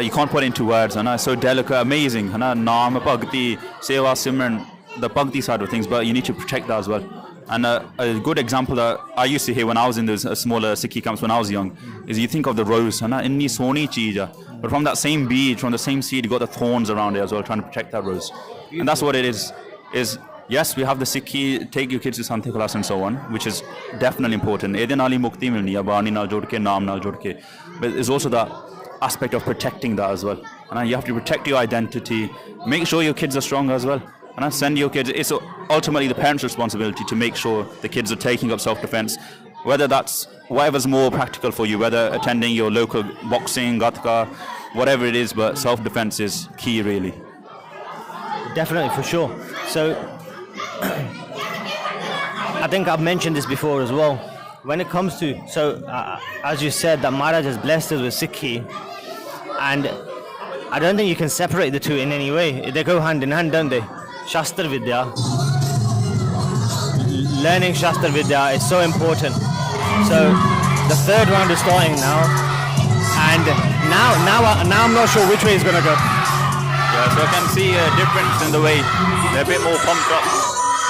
you can't put it into words, so delicate, amazing. Naam, Bhakti, Seva, Simran, the Bhakti side of things, but you need to protect that as well. And a good example that I used to hear when I was in those smaller Sikhi camps when I was young is you think of the rose, inni soni cheez hai. But from that same bead, from the same seed, you got the thorns around it as well, trying to protect that rose. And that's what it is yes, we have the Sikhi, take your kids to Santhe class and so on, which is definitely important. Ede naal hi mukti milni hai, baani naal jod ke, naam naal jod ke. But there's also that aspect of protecting that as well. And you have to protect your identity, make sure your kids are strong as well. And send your kids, it's ultimately the parents' responsibility to make sure the kids are taking up self-defense, whether that's whatever's more practical for you, whether attending your local boxing, Gatka, whatever it is, but self-defense is key really. Definitely, for sure. So I think I've mentioned this before as well. When it comes to, as you said, that Maharaj has blessed us with Sikhi, and I don't think you can separate the two in any way. They go hand in hand, don't they? Shastra Vidya learning Shastra Vidya is so important. So the third round is starting now, and now I'm not sure which way it's gonna go. Yeah, so I can see a difference in the way they're a bit more pumped up.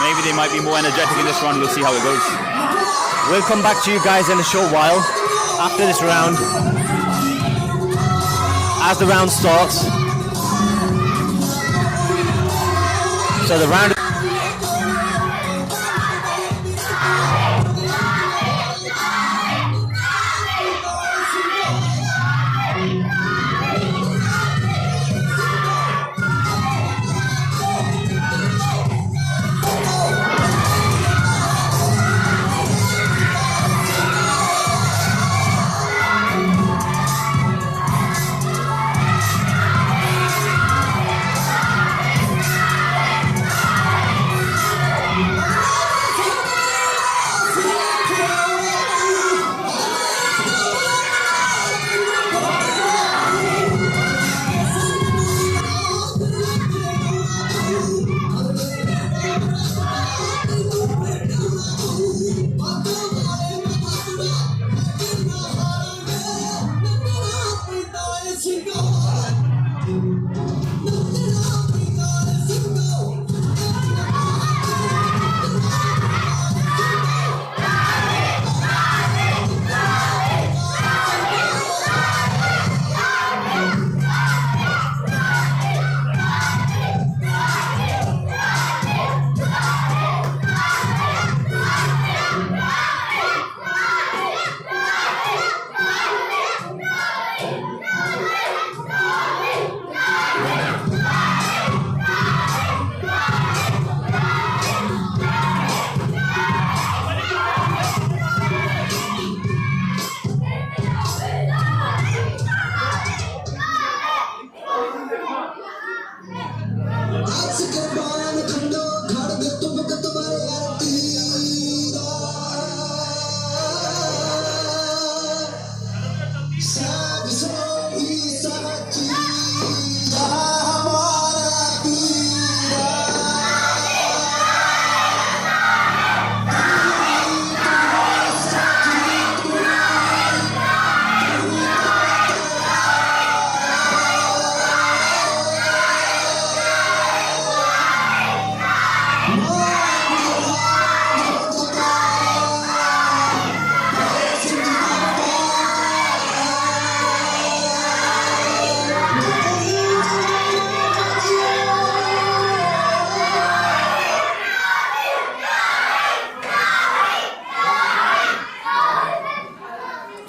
Maybe they might be more energetic in this round. We'll see how it goes. We'll come back to you guys in a short while after this round. As the round starts. So the round.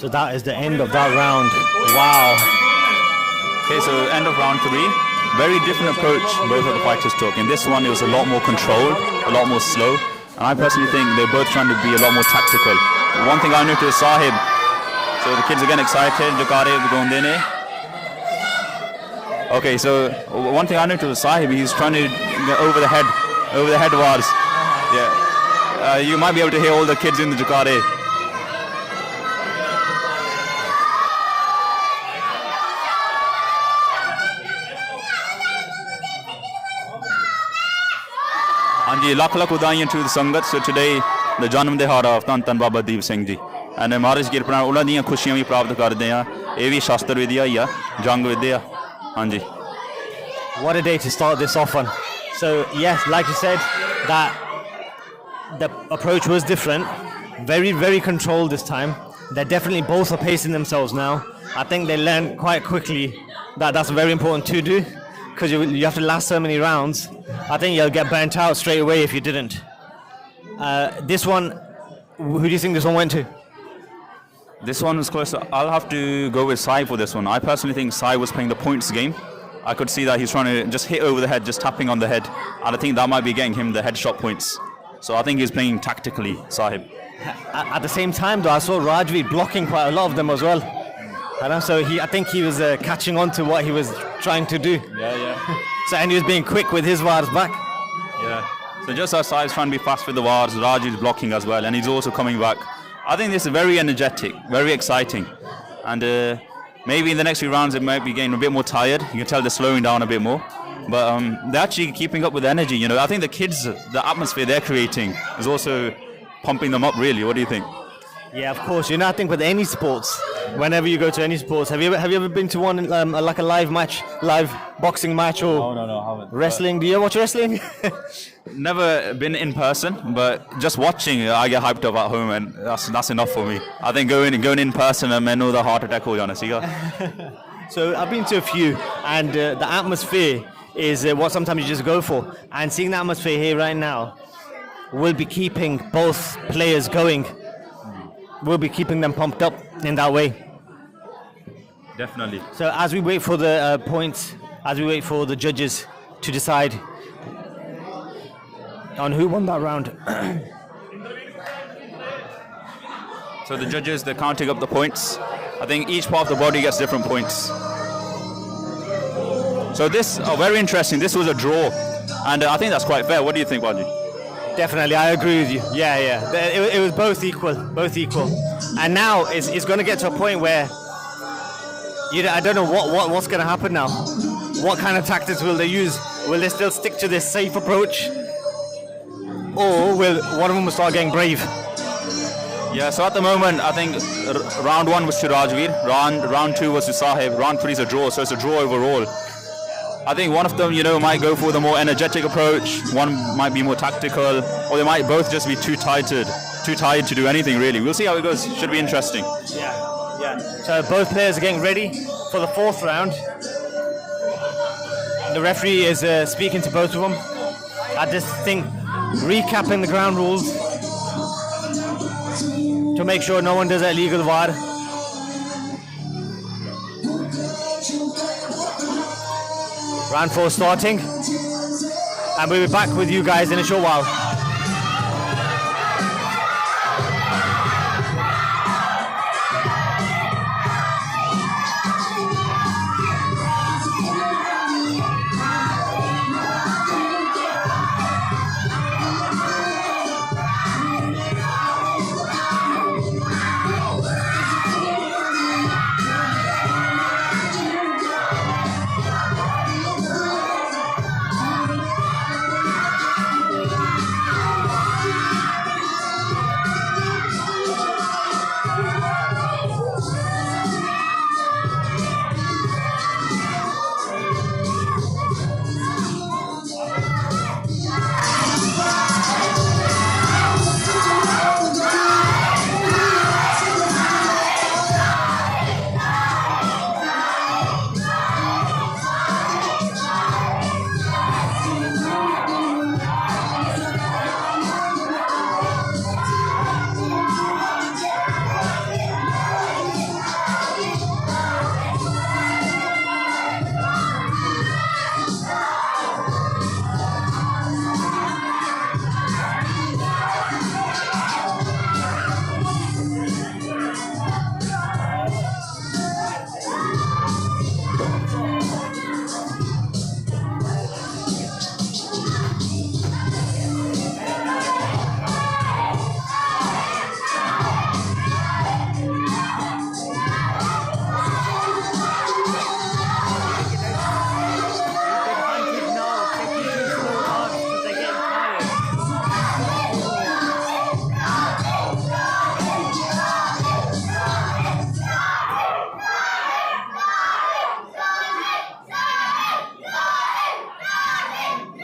So that is the end of that round. Wow. Okay, so end of round 3. Very different approach both of the fighters took. In this one, it was a lot more controlled, a lot more slow. And I personally think they're both trying to be a lot more tactical. One thing I noticed, Sahib, so the kids are getting excited, Jakare going in. Okay, so one thing I noticed with Sahib, he's trying to get over the head wars. Yeah. You might be able to hear all the kids in the Jakare. Anji, lakh udaiyan to the Sangat. So today, the Janam Dehara of Tan Baba Deep Singh ji. And Maharaj Girpana, ਉਹਨਾਂ ਦੀਆਂ ਖੁਸ਼ੀਆਂ ਵੀ ਪ੍ਰਾਪਤ ਕਰਦੇ ਆ ਇਹ ਵੀ ਸ਼ਾਸਤਰ ਵਿਦਿਆ ਹੀ ਆ ਜੰਗ ਵਿਦਿਆ ਹਾਂਜੀ What a day to start this off on. So yes, like you said, that the approach was different, very, very controlled this time. They're definitely both are pacing themselves now. I think they learned quite quickly that that's very important to do, because you have to last so many rounds. I think you'll get burnt out straight away if you didn't. This one, who do you think this one went to? This one was close. I'll have to go with Sai for this one. I personally think Sai was playing the points game. I could see that he's trying to just hit over the head, just tapping on the head. And I think that might be getting him the headshot points. So I think he's playing tactically, Sahib. At the same time, though, I saw Rajveer blocking quite a lot of them as well. So I think he was catching on to what he was trying to do. Yeah. So and he was being quick with his wars back. Yeah. So just as Sai is trying to be fast with the wars, Raj is blocking as well, and he's also coming back. I think this is very energetic, very exciting, and maybe in the next few rounds it might be getting a bit more tired. You can tell they're slowing down a bit more, but they're actually keeping up with energy. You know, I think the kids, the atmosphere they're creating is also pumping them up, really. What do you think? Yeah, of course. You know, I think with any sports, whenever you go to any sports, have you ever been to one like a live match, live boxing match or No, I haven't. wrestling? Do you watch wrestling? Never been in person, but just watching, I get hyped up at home, and that's enough for me. I think going in person, and मैं the heart attack हो जाना सीगा. So I've been to a few, and the atmosphere is what sometimes you just go for. And seeing the atmosphere here right now will be keeping both players going. We'll be keeping them pumped up in that way. Definitely. So as we wait for the points, as we wait for the judges to decide on who won that round. So the judges, they're counting up the points. I think each part of the body gets different points. So this, very interesting. This was a draw, and I think that's quite fair. What do you think, Wajid? Definitely, I agree with you. Yeah. It was both equal. And now it's going to get to a point where I don't know what's going to happen now. What kind of tactics will they use? Will they still stick to this safe approach, or will one of them start getting brave? Yeah. So at the moment, I think round 1 was to Rajveer, round 2 was to Sahib, round 3 is a draw. So it's a draw overall. I think one of them, might go for the more energetic approach. One might be more tactical, or they might both just be too tired to do anything really. We'll see how it goes. Should be interesting. Yeah. So both players are getting ready for the 4th round. The referee is speaking to both of them. I just think recapping the ground rules to make sure no one does an illegal VAR. Round 4 starting, and we'll be back with you guys in a short while.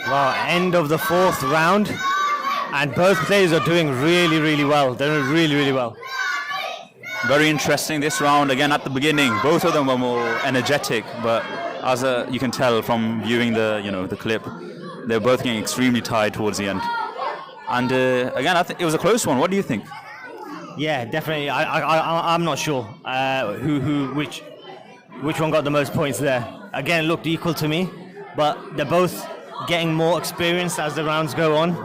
Wow, end of the 4th round, and both players are doing really well. They're doing really well. Very interesting this round. Again, at the beginning, both of them were more energetic, but as you can tell from viewing the clip, they're both getting extremely tired towards the end. And again, I think it was a close one. What do you think? Yeah, definitely. I'm not sure which one got the most points there. Again, it looked equal to me, but they're both getting more experience as the rounds go on.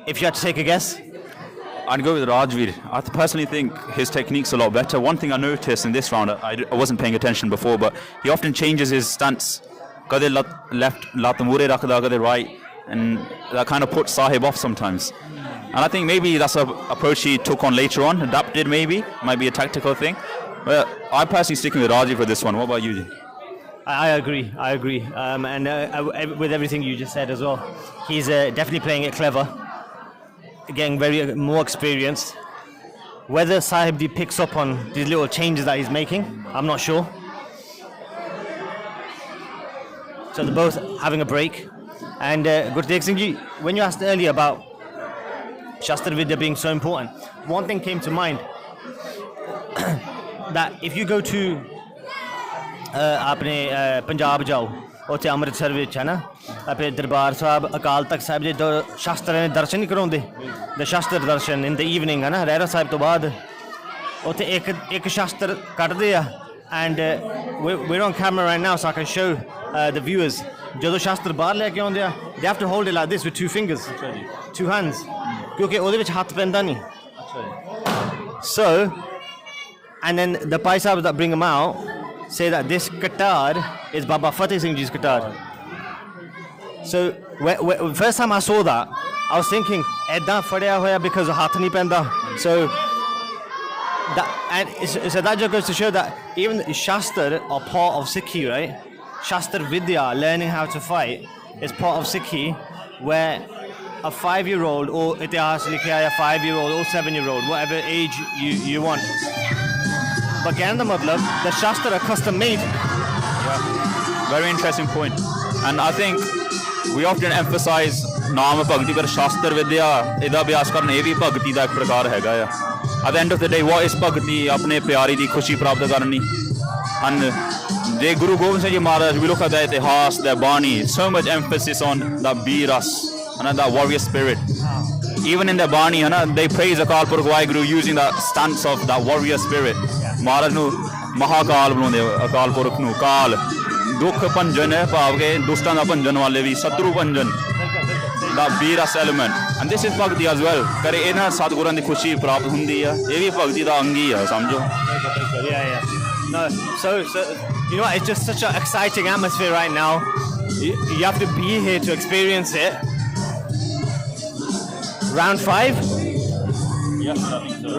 If you had to take a guess? I'd go with Rajveer. I personally think his technique's a lot better. One thing I noticed in this round, I wasn't paying attention before, but he often changes his stance. Kade left, lat mure rakhda, kade right, and that kind of puts Sahib off sometimes. And I think maybe that's an approach he took on later on, adapted maybe, might be a tactical thing. But I'm personally sticking with Rajveer for this one. What about you? I agree. And with everything you just said as well, he's definitely playing it clever, getting very more experienced. Whether Sahibdi picks up on these little changes that he's making, I'm not sure. So they're both having a break. And Gurtek Singh ji, when you asked earlier about Shastra Vidya being so important, one thing came to mind that if you go to अपने पंजाब जाओ उत्थे अमृतसर विच है ना अपने दरबार साहब अकाल तख्त साहब जे शास्त्र ने दर्शन नहीं कराउंदे द शास्त्र दर्शन इन द इवनिंग है ना रहरा साहब तो बाद उत्थे एक शास्त्र कटदे आ and we're on camera right now so I can show the viewers ਜਦੋਂ शास्त्र बाहर लेके आउंदे आ they have to hold it like this with two fingers two hands क्योंकि ਉਹਦੇ ਵਿੱਚ ਹੱਥ ਪੈਂਦਾ ਨਹੀਂ so and then the Pai Sahibs that bring them out say that this qatar is Baba Fateh Singh Ji's qatar. So first time I saw that, I was thinking, "Edda fadya hoya because haath nahi penda." So that just goes to show that even Shastra are part of Sikhi, right? Shastra Vidya, learning how to fight, is part of Sikhi, where a 5-year-old or itihas likhya a 5-year-old or 7-year-old, whatever age you want. But कहने का मतलब the Shastra are custom made. Yeah, very interesting point. And I think we often emphasize नाम भगती पर शास्त्र विद्या इदा अभ्यास करना ये भी भगती का एक प्रकार हैगा या. At the end of the day, what is भगती अपने प्यारी दी खुशी प्राप्त करनी. And the Guru Gobind Singh Ji Maharaj, we look at the itihas, the Bani, so much emphasis on the Biras and that warrior spirit. Even in the Bani, they praise Akal Purukh Waheguru using the stance of that warrior spirit. Maharaj nu Mahakal ਬਣਾਉਂਦੇ ਅਕਾਲ ਪੁਰਖ ਨੂੰ ਕਾਲ ਦੁੱਖ ਭੰਜਨ ਹੈ ਭਾਵ ਕੇ ਦੁਸ਼ਟਾਂ ਦਾ ਭੰਜਨ ਵਾਲੇ ਵੀ ਸ਼ਤਰੂ ਭੰਜਨ ਦਾ ਵੀਰਸ element and this is ਭਗਤੀ as well ਕਰੇ ਇਹਨਾਂ ਸਤਿਗੁਰਾਂ ਦੀ ਖੁਸ਼ੀ ਪ੍ਰਾਪਤ ਹੁੰਦੀ ਆ ਇਹ ਵੀ ਭਗਤੀ ਦਾ ਅੰਗ ਹੀ ਆ ਸਮਝੋ No, so you know what, it's just such an exciting atmosphere right now. You have to be here to experience it. Round 5? Yes,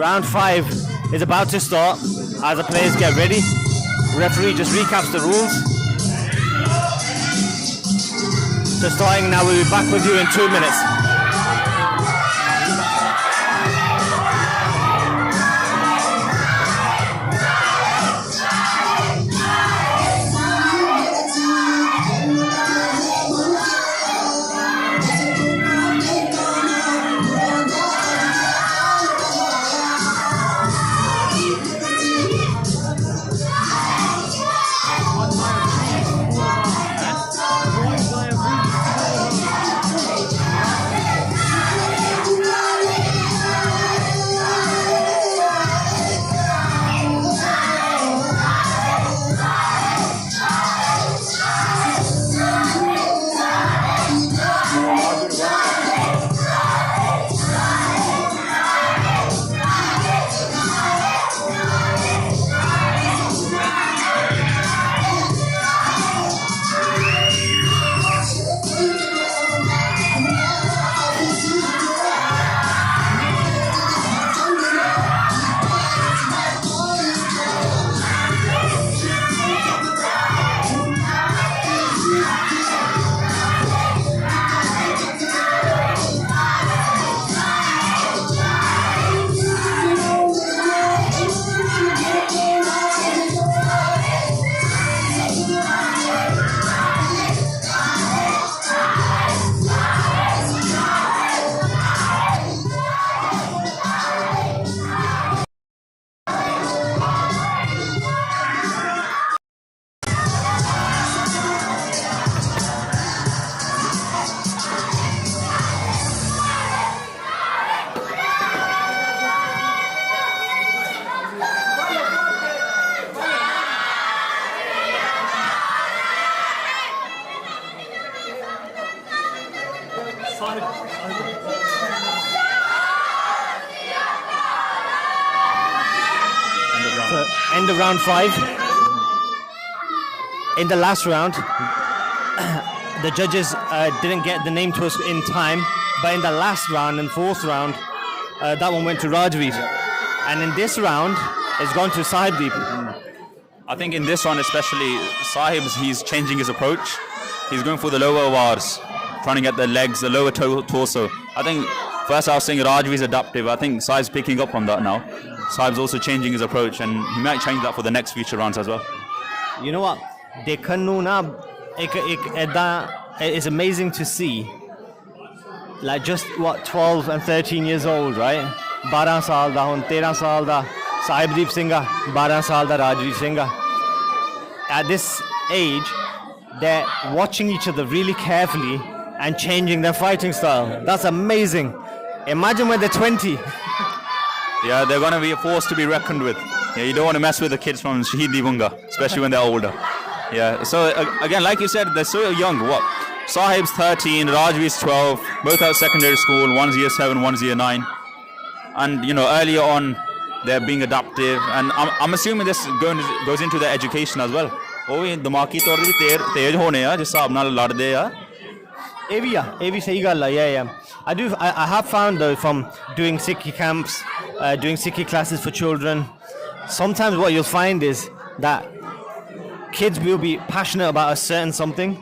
Round 5 is about to start as the players get ready. Referee just recaps the rules. So starting now, we'll be back with you in 2 minutes. End of round 5. In the last round, the judges didn't get the name to us in time, but in the last round and fourth round, that one went to Rajveer. And in this round, it's gone to Sahibdeep. I think in this one especially, Sahib's, he's changing his approach. He's going for the lower bars, trying to get the legs, the lower torso. I think first I was saying Rajvi's adaptive. I think Sahib's picking up on that now. Sahib's also changing his approach, and he might change that for the next future rounds as well. You know what? देखने ਨੂੰ ना एक ऐदा, it's amazing to see. Like just what 12 and 13 years old, right? 12 ਸਾਲ ਦਾ ਹੁਣ 13 ਸਾਲ ਦਾ ਸਾਹਿਬਦੀਪ ਸਿੰਘ ਆ 12 ਸਾਲ ਦਾ ਰਾਜਵੀਰ ਸਿੰਘ ਆ. At this age, they're watching each other really carefully and changing their fighting style. That's amazing. Imagine when they're 20. Yeah, they're going to be a force to be reckoned with. Yeah, you don't want to mess with the kids from Shahid Divunga, especially when they're older. Yeah, so again, like you said, they're so young. What? Sahib's 13, Rajveer's 12, both out of secondary school, one's year 7, one's year 9. And, you know, earlier on, they're being adaptive. And I'm assuming this goes into their education as well. Oh, दिमागी तौर पे भी तेज होने हैं जिस हिसाब नाल लड़दे हैं. ਇਹ ਵੀ ਸਹੀ ਗੱਲ ਆ. Yeah. I have found though from doing Sikhi camps, doing Sikhi classes for children, sometimes what you'll find is that kids will be passionate about a certain something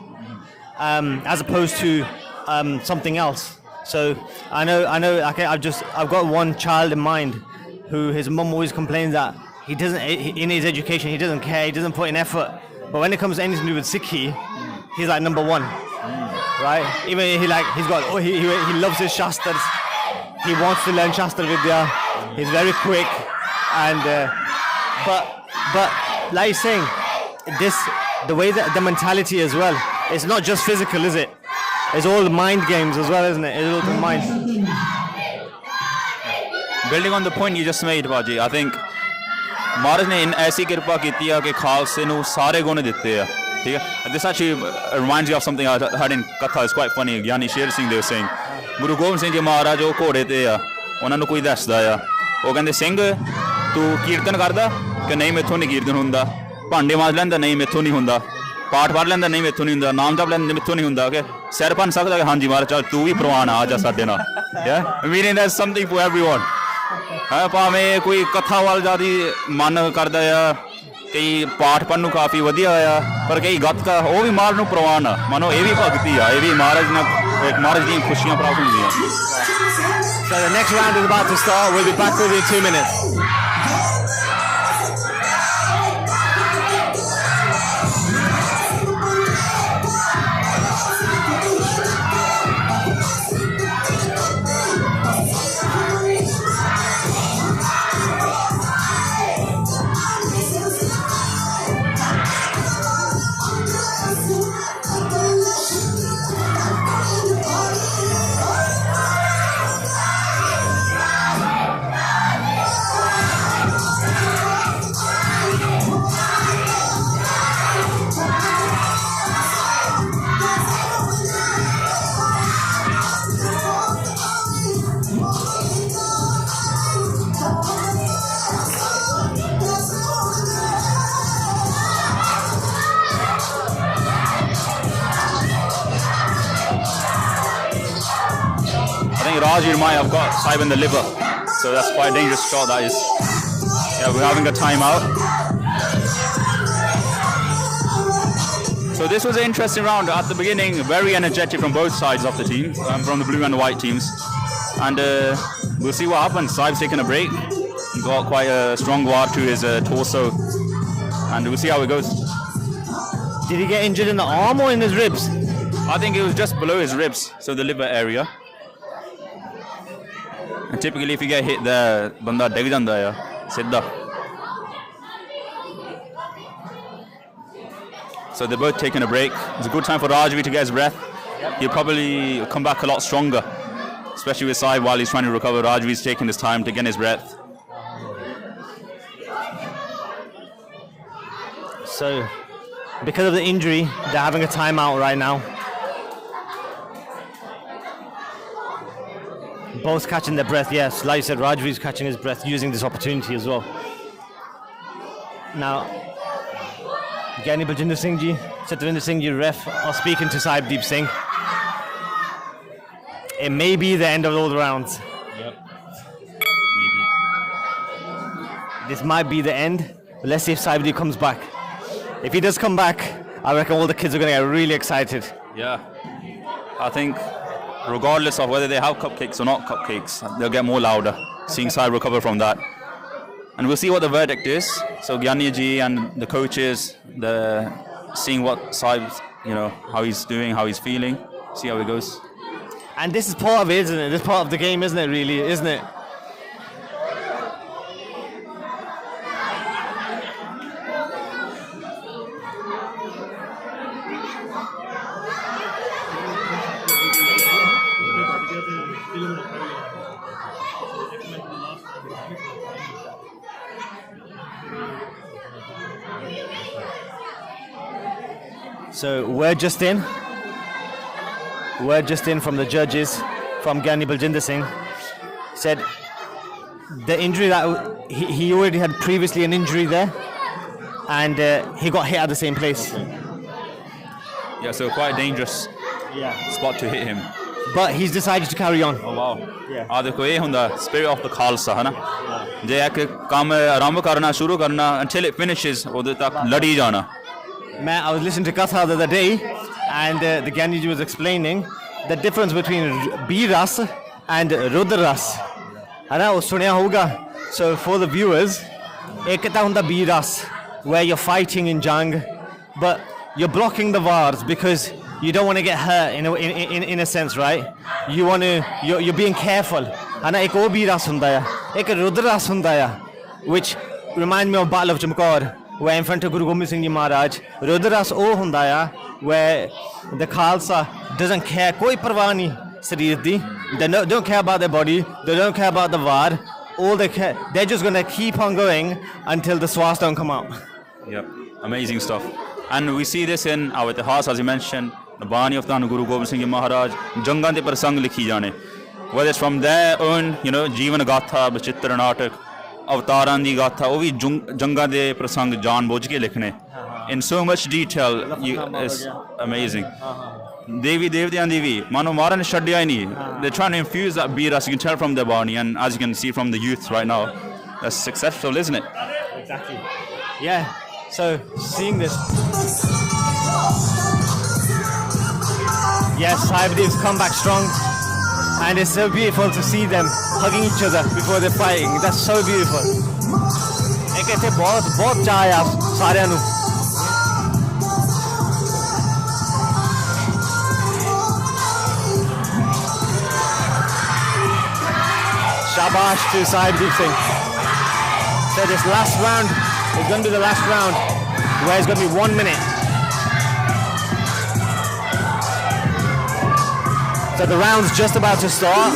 as opposed to something else. So I know I've got one child in mind who his mum always complains that he doesn't, in his education, he doesn't care, he doesn't put in effort. But when it comes to anything to do with Sikhi, he's like number one. Right? Even he loves his shastras. He wants to learn shastra vidya. He's very quick, and but like you're saying, the way that the mentality as well. It's not just physical, is it? It's all mind games as well, isn't it? It's all the mind. Building on the point you just made, Baji, I think Maharaj ne ऐसी कृपा कीती है कि खालसे ਨੂੰ ਸਾਰੇ ਗੁਣ ਦਿੱਤੇ ਆ. ठीक है, this actually reminds me of something I heard in Gatka. It's quite funny. Gyani Sher Singh, they were saying, Guru Gobind Singh Ji Maharaj ਉਹ ਘੋੜੇ ਤੇ ਆ, ਉਹਨਾਂ ਨੂੰ ਕੋਈ ਦੱਸਦਾ ਆ, ਉਹ ਕਹਿੰਦੇ ਸਿੰਘ ਤੂੰ ਕੀਰਤਨ ਕਰਦਾ ਕਿ ਨਹੀਂ ਮੈਥੋਂ ਨਹੀਂ ਕੀਰਤਨ ਹੁੰਦਾ, ਭਾਂਡੇ ਮਾਂਜ ਲੈਂਦਾ ਨਹੀਂ ਮੈਥੋਂ ਨਹੀਂ ਹੁੰਦਾ, ਪਾਠ ਪੜ੍ਹ ਲੈਂਦਾ ਨਹੀਂ ਮੈਥੋਂ ਨਹੀਂ ਹੁੰਦਾ, ਨਾਮ ਜਪ ਲੈਂਦਾ ਮੈਥੋਂ ਨਹੀਂ ਹੁੰਦਾ, ਕਿ ਸਿਰ ਭੰਨ ਸਕਦਾ ਕਿ ਹਾਂਜੀ ਮਹਾਰਾਜ ਚੱਲ ਤੂੰ ਵੀ ਪ੍ਰਵਾਨ ਆ ਜਾ ਸਾਡੇ ਨਾਲ. Yeah, meaning there's something for everyone. ਹੈ ਭਾਵੇਂ ਕੋਈ ਕਥਾ ਵੱਲ ਜ਼ਿਆਦਾ ਮਨ ਕਰਦਾ ਆ, ਕਈ ਪਾਠ ਪੜ੍ਹਨ ਨੂੰ ਕਾਫੀ ਵਧੀਆ ਆ, ਪਰ ਕਈ ਗੱਤਕਾ ਉਹ ਵੀ ਮਹਾਰਾਜ ਨੂੰ ਪ੍ਰਵਾਨ ਆ. ਮਾਨੋ ਇਹ ਵੀ ਭਗਤੀ ਆ, ਇਹ ਵੀ ਮਹਾਰਾਜ ਨਾਲ ਇੱਕ ਮਹਾਰਾਜ ਦੀਆਂ ਖੁਸ਼ੀਆਂ ਪ੍ਰਾਪਤ ਹੁੰਦੀਆਂ. So the next round is about to start. We'll be back with you in 2 minutes. Rajveer might have got Sahib in the liver, so that's quite a dangerous shot that is. Yeah, we're having a timeout. So this was an interesting round at the beginning, very energetic from both sides of the team, from the blue and the white teams. And we'll see what happens. Sahib's taking a break. He got quite a strong guard to his torso, and we'll see how it goes. Did he get injured in the arm or in his ribs? I think it was just below his ribs, so the liver area. And typically if you get hit there, banda dig janda hai, sidda. So they're both taking a break. It's a good time for Rajveer to get his breath. He'll probably come back a lot stronger, especially with Sahib while he's trying to recover. Rajveer's taking his time to get his breath. So, because of the injury, they're having a timeout right now. Both catching their breath, yes. Like you said, Rajveer's catching his breath, using this opportunity as well. Now, Gyani Baljinder Singh Ji, Satwinder Singh Ji, ref, are speaking to Sahibdeep Singh. It may be the end of all the rounds. Yep. This might be the end. But let's see if Sahibdeep comes back. If he does come back, I reckon all the kids are going to get really excited. Yeah. I think regardless of whether they have cupcakes or not cupcakes, they'll get more louder, seeing Saib recover from that. And we'll see what the verdict is. So Gyani ji and the coaches, seeing what Saib, how he's doing, how he's feeling, see how it goes. And this is part of it, isn't it? This is part of the game, isn't it, really? Isn't it? So word just in from the judges, from Gyani Baljinder Singh, said the injury that he already had previously an injury there, and he got hit at the same place. Yeah, so quite a dangerous spot to hit him. But he's decided to carry on. Oh wow. Yeah. देखो ये हुंदा spirit of the Khalsa है ना. जे एक काम आरंभ करना शुरू करना until it finishes उधर तक लड़ी जाना. I was listening to Gatha the other day, and the Gyaniji was explaining the difference between Biras and Rudras. So for the viewers, ek ta hunda Biras, where you're fighting in jang, but you're blocking the vars because you don't want to get hurt in a sense, right? You're being careful. And ek o Biras hunda ya, ek Rudras hunda ya, which remind me of Battle of Chamkaur, where in front of Guru Gobind Singh Ji Maharaj, Rudras o hunda ya, where the Khalsa doesn't care, koi parwah nahi sareer di. They don't care about their body, they don't care about the var. All they care, they're just going to keep on going until the swas don't come out. Yep, amazing stuff. And we see this in our Itihas, as you mentioned, the Bani of Dhan Guru Gobind Singh Ji Maharaj, Jangan de Prasang likhi jane. Whether it's from their own, Jeevan Gatha, Bachitra Natak, Avtaran di Gatha, वो भी जंगा दे प्रसंग जानबूझ के लिखने in so much detail. It's amazing. Devi Devdyan Devi, Mano Maran Shadya nahi. They're trying to infuse that biras. You can tell from their body, and as you can see from the youth right now, that's successful, isn't it? Exactly. Yeah. So seeing this, yes, Saibdiv's come back strong, and it's so beautiful to see them hugging each other before they're fighting. That's so beautiful. एक ऐसे बहुत चाह है आप सारे नु. Shabash to Saibdiv Singh. So this last round is going to be the last round, where it's going to be 1 minute. So the round's just about to start.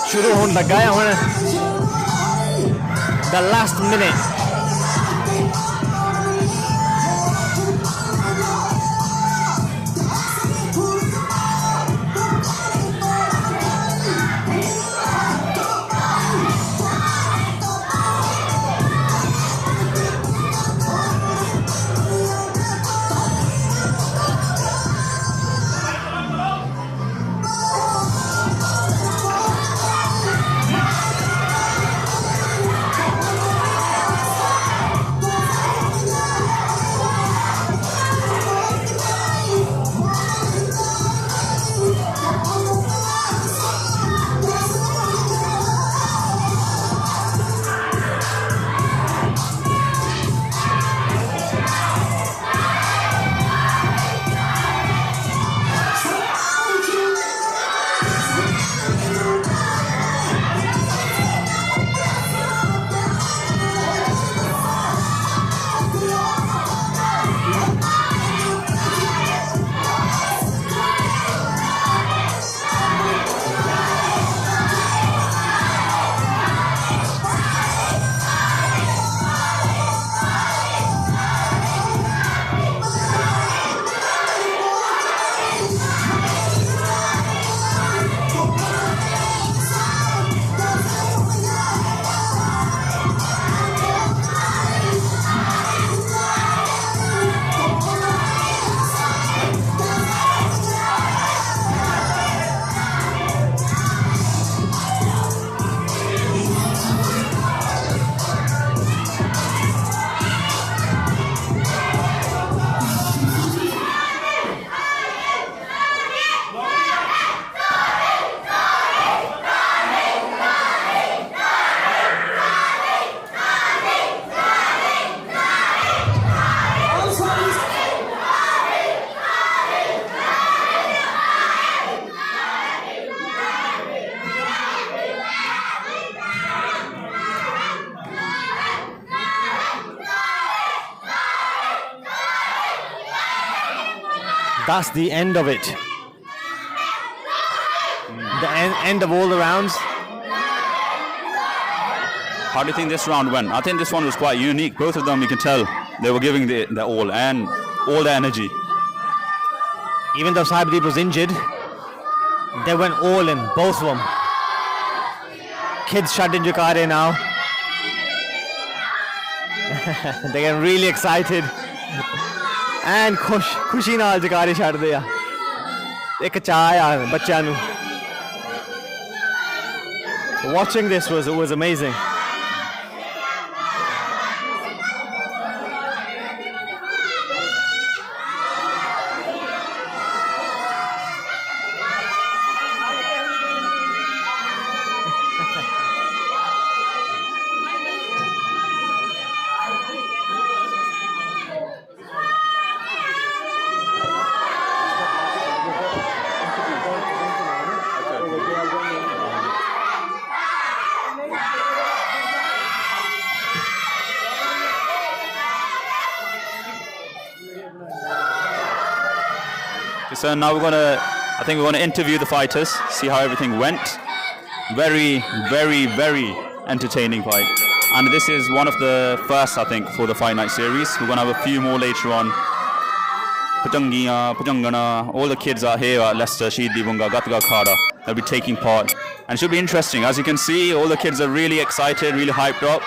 Shuru hone laga hai hone. The last minute. that's the end of it. The end of all the rounds. How do you think this round went? I think this one was quite unique. Both of them, you can tell, they were giving their all and all their energy. Even though Sahibdeep was injured, they went all in, both of them. Kids shouting Jakare now. They're getting really excited. And khushi naal Jakare chhadde a. Ek chaah aa bachchiਆਂ ਨੂੰ. Watching this was amazing. So now I think we're gonna interview the fighters, see how everything went. Very, very, very entertaining fight. And this is one of the first, I think, for the Fight Night series. We're gonna have a few more later on. Pajangiya, Pajangana, all the kids are here at Leicester, Shahid Bunga, Gatka Khada. They'll be taking part. And it should be interesting. As you can see, all the kids are really excited, really hyped up.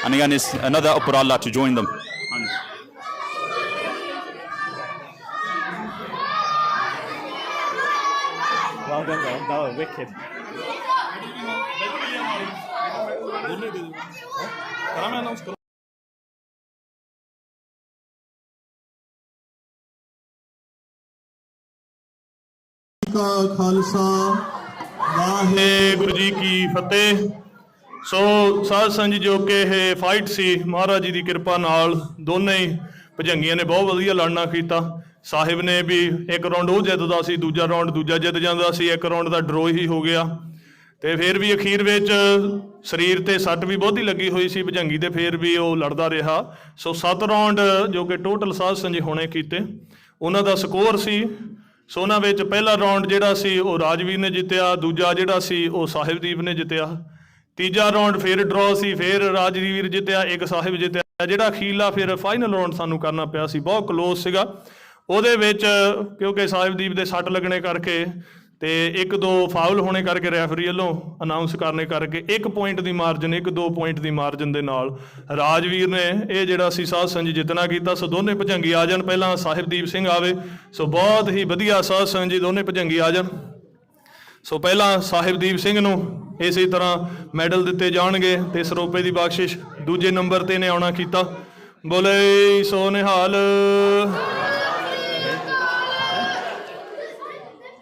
And again, it's another upuralla to join them. Well done, though. That was wicked. ਕਾ ਖਾਲਸਾ ਵਾਹਿਗੁਰੂ ਜੀ ਕੀ ਫਤਿਹ। ਸੋ ਸਾਧ ਸੰਗਤ ਜੋ ਕਿ ਇਹ fight ਸੀ ਮਹਾਰਾਜ ਜੀ ਦੀ ਕਿਰਪਾ ਨਾਲ ਦੋਨੇ ਹੀ ਭਜੰਗੀਆਂ ਨੇ ਬਹੁਤ ਵਧੀਆ ਲੜਨਾ ਕੀਤਾ। ਸਾਹਿਬ ਨੇ ਵੀ ਇੱਕ ਰਾਉਂਡ ਉਹ ਜਿੱਤਦਾ ਸੀ, ਦੂਜਾ ਰਾਉਂਡ ਦੂਜਾ ਜਿੱਤ ਜਾਂਦਾ ਸੀ, ਇੱਕ ਰਾਉਂਡ ਦਾ ਡਰੋ ਹੀ ਹੋ ਗਿਆ। ਤੇ ਫਿਰ ਵੀ ਅਖੀਰ ਵਿੱਚ ਸਰੀਰ ਤੇ ਸੱਟ ਵੀ ਬਹੁਤੀ ਲੱਗੀ ਹੋਈ ਸੀ ਭਜੰਗੀ ਦੇ, ਫਿਰ ਵੀ ਉਹ ਲੜਦਾ ਰਿਹਾ। ਸੋ 7 ਰਾਉਂਡ ਜੋ ਕਿ ਟੋਟਲ ਸਾਧ ਸੰਗਤ ਹੋਣੇ ਕੀਤੇ, ਉਹਨਾਂ ਦਾ ਸਕੋਰ ਸੀ। ਸੋ ਉਹਨਾਂ ਵਿੱਚ ਪਹਿਲਾ ਰਾਉਂਡ ਜਿਹੜਾ ਸੀ ਉਹ ਰਾਜਵੀਰ ਨੇ ਜਿੱਤਿਆ, ਦੂਜਾ ਜਿਹੜਾ ਸੀ ਉਹ ਸਾਹਿਬਦੀਪ ਨੇ ਜਿੱਤਿਆ, ਤੀਜਾ ਰਾਉਂਡ ਫਿਰ ਡਰੋ ਸੀ, ਫਿਰ ਰਾਜਵੀਰ ਜਿੱਤਿਆ, ਇੱਕ ਸਾਹਿਬ ਜਿੱਤਿਆ। ਜਿਹੜਾ ਅਖੀਰਲਾ ਫਿਰ ਫਾਈਨਲ ਰਾਉਂਡ ਸਾਨੂੰ ਕਰਨਾ ਪਿਆ ਸੀ, ਬਹੁਤ ਕਲੋਜ਼ ਸੀਗਾ। ਉਹਦੇ ਵਿੱਚ ਕਿਉਂਕਿ ਸਾਹਿਬਦੀਪ ਦੇ ਸੱਟ ਲੱਗਣੇ ਕਰਕੇ ਤੇ 1-2 ਫਾਉਲ ਹੋਣੇ ਕਰਕੇ ਰੈਫਰੀ ਵੱਲੋਂ ਅਨਾਉਂਸ ਕਰਨੇ ਕਰਕੇ 1 ਪੁਆਇੰਟ ਦੀ ਮਾਰਜਨ, 1-2 ਪੁਆਇੰਟ ਦੀ ਮਾਰਜਨ ਦੇ ਨਾਲ ਰਾਜਵੀਰ ਨੇ ਇਹ ਜਿਹੜਾ ਸੀ ਸਾਧ ਸੰਗਤ ਜਿੱਤਣਾ ਕੀਤਾ। ਸੋ ਦੋਨੇ ਭਜੰਗੀ ਆ ਜਾਣ, ਪਹਿਲਾਂ ਸਾਹਿਬਦੀਪ ਸਿੰਘ ਆਵੇ। ਸੋ ਬਹੁਤ ਹੀ ਵਧੀਆ ਸਾਧ ਸੰਗਤ ਜੀ, ਦੋਨੇ ਭਜੰਗੀ ਆ ਜਾਣ। ਸੋ ਪਹਿਲਾਂ ਸਾਹਿਬਦੀਪ ਸਿੰਘ ਨੂੰ ਇਸੇ ਤਰ੍ਹਾਂ ਮੈਡਲ ਦਿੱਤੇ ਜਾਣਗੇ ਤੇ ਸਰੋਪੇ ਦੀ ਬਖਸ਼ਿਸ਼। ਦੂਜੇ ਨੰਬਰ ਤੇ ਨੇ ਆਉਣਾ ਕੀਤਾ, ਬੋਲੇ ਸੋ ਨਿਹਾਲ।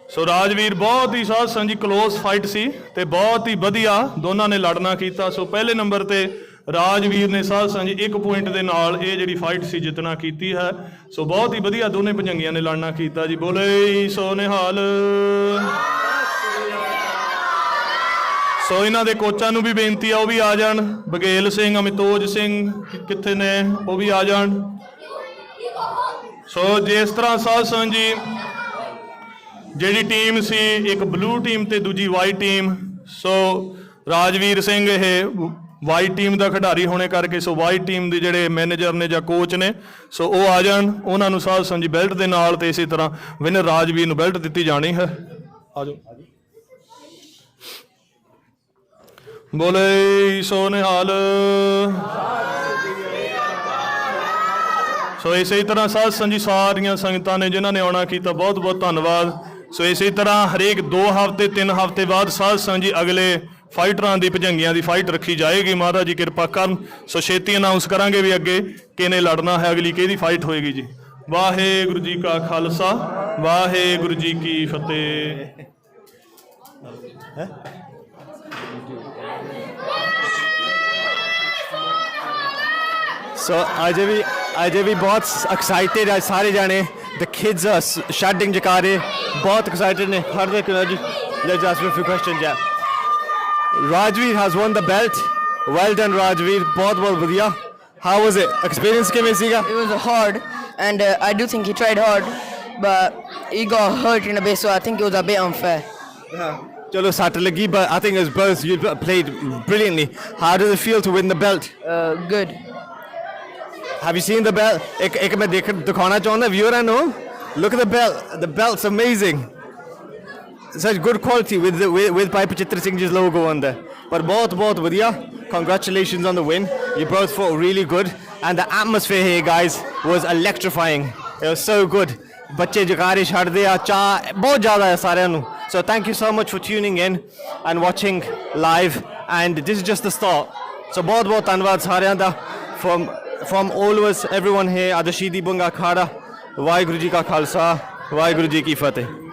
ਸੋ ਰਾਜਵੀਰ ਬਹੁਤ ਹੀ ਸਾਧ ਸੰਗਤ ਜੀ ਕਲੋਜ਼ ਫਾਈਟ ਸੀ ਤੇ ਬਹੁਤ ਹੀ ਵਧੀਆ ਦੋਨਾਂ ਨੇ ਲੜਨਾ ਕੀਤਾ। ਸੋ ਪਹਿਲੇ ਨੰਬਰ ਤੇ ਰਾਜਵੀਰ ਨੇ ਸਾਧ ਸੰਗਤ ਜੀ 1 ਪੁਆਇੰਟ ਦੇ ਨਾਲ ਇਹ ਜਿਹੜੀ ਫਾਈਟ ਸੀ ਜਿੱਤਣਾ ਕੀਤੀ ਹੈ। ਸੋ ਬਹੁਤ ਹੀ ਵਧੀਆ ਦੋਨੇ ਭਜੰਗੀਆਂ ਨੇ ਲੜਨਾ ਕੀਤਾ ਜੀ, ਬੋਲੇ ਸੋ ਨਿਹਾਲ। ਸੋ ਇਹਨਾਂ ਦੇ ਕੋਚਾਂ ਨੂੰ ਵੀ ਬੇਨਤੀ ਆ ਉਹ ਵੀ ਆ ਜਾਣ, ਬਗੇਲ ਸਿੰਘ, ਅਮਿਤੋਜ ਸਿੰਘ ਕਿੱਥੇ ਨੇ, ਉਹ ਵੀ ਆ ਜਾਣ। ਸੋ ਜਿਸ ਤਰ੍ਹਾਂ ਸਾਧ ਸੰਗਤ ਜੀ ਜਿਹੜੀ ਟੀਮ ਸੀ, ਇੱਕ ਬਲੂ ਟੀਮ ਤੇ ਦੂਜੀ ਵਾਈਟ ਟੀਮ। ਸੋ ਰਾਜਵੀਰ ਸਿੰਘ ਇਹ ਵਾਈਟ ਟੀਮ ਦਾ ਖਿਡਾਰੀ ਹੋਣੇ ਕਰਕੇ ਸੋ ਵਾਈਟ ਟੀਮ ਦੇ ਜਿਹੜੇ ਮੈਨੇਜਰ ਨੇ ਜਾਂ ਕੋਚ ਨੇ ਸੋ ਉਹ ਆ ਜਾਣ, ਉਹਨਾਂ ਨੂੰ ਸਾਧ ਸੰਗਤ ਜੀ ਬੈਲਟ ਦੇ ਨਾਲ ਤੇ ਇਸੇ ਤਰ੍ਹਾਂ ਵਿਨਰ ਰਾਜਵੀਰ ਨੂੰ ਬੈਲਟ ਦਿੱਤੀ ਜਾਣੀ ਹੈ। ਆ ਜਾਓ, ਬੋਲੇ ਸੋ ਨਿਹਾਲ। ਸੋ ਇਸੇ ਤਰ੍ਹਾਂ ਸਾਧ ਸੰਗਤ ਜੀ ਸਾਰੀਆਂ ਸੰਗਤਾਂ ਨੇ ਜਿਨ੍ਹਾਂ ਨੇ ਆਉਣਾ ਕੀਤਾ, ਬਹੁਤ ਬਹੁਤ ਧੰਨਵਾਦ। ਸੋ ਇਸੇ ਤਰ੍ਹਾਂ ਹਰੇਕ 2 ਹਫ਼ਤੇ 3 ਹਫ਼ਤੇ ਬਾਅਦ ਸਾਧ ਸੰਗਤ ਜੀ ਅਗਲੇ ਫਾਈਟਰਾਂ ਦੀ ਭਜੰਗੀਆਂ ਦੀ ਫਾਈਟ ਰੱਖੀ ਜਾਏਗੀ, ਮਹਾਰਾਜ ਜੀ ਕਿਰਪਾ ਕਰਨ। ਸੋ ਛੇਤੀ ਅਨਾਉਂਸ ਕਰਾਂਗੇ ਵੀ ਅੱਗੇ ਕਿਹਨੇ ਲੜਨਾ ਹੈ, ਅਗਲੀ ਕਿਹਦੀ ਫਾਈਟ ਹੋਏਗੀ ਜੀ। ਵਾਹਿਗੁਰੂ ਜੀ ਕਾ ਖਾਲਸਾ, ਵਾਹਿਗੁਰੂ ਜੀ ਕੀ ਫਤਿਹ। So अजय भी बहुत excited है सारे जाने। The kids are shouting Jakare, बहुत excited ने। Let's ask you a few questions. Yeah. Rajveer has won the belt. Well done, Rajveer. बहुत बढ़िया. How was it? Experience कैसे सीगा? It was hard, and I do think he tried hard. but he got hurt in a bit, so I think it was a bit unfair. Chalo sat lagi, but I think it was both. You played brilliantly. How does it feel to win the belt? Good. Have you seen the belt? एक मैं दिखाना चाहूँगा viewer and all. Look at the belt. The belt's amazing. Such good quality with Pai Pachitra Singh ji's logo on there. But बहुत बढ़िया. Congratulations on the win. You both fought really good, and the atmosphere here, guys, was electrifying. It was so good. बच्चे जगारे छड़दे आ चाह बहुत ज़्यादा है सारे नू. So thank you so much for tuning in and watching live, and this is just the start. So बहुत धन्यवाद सारे दा from all of us, everyone here at the Shidi Bunga Khada. Waheguru ji का खालसा, वाहिगुरु जी की फतेह.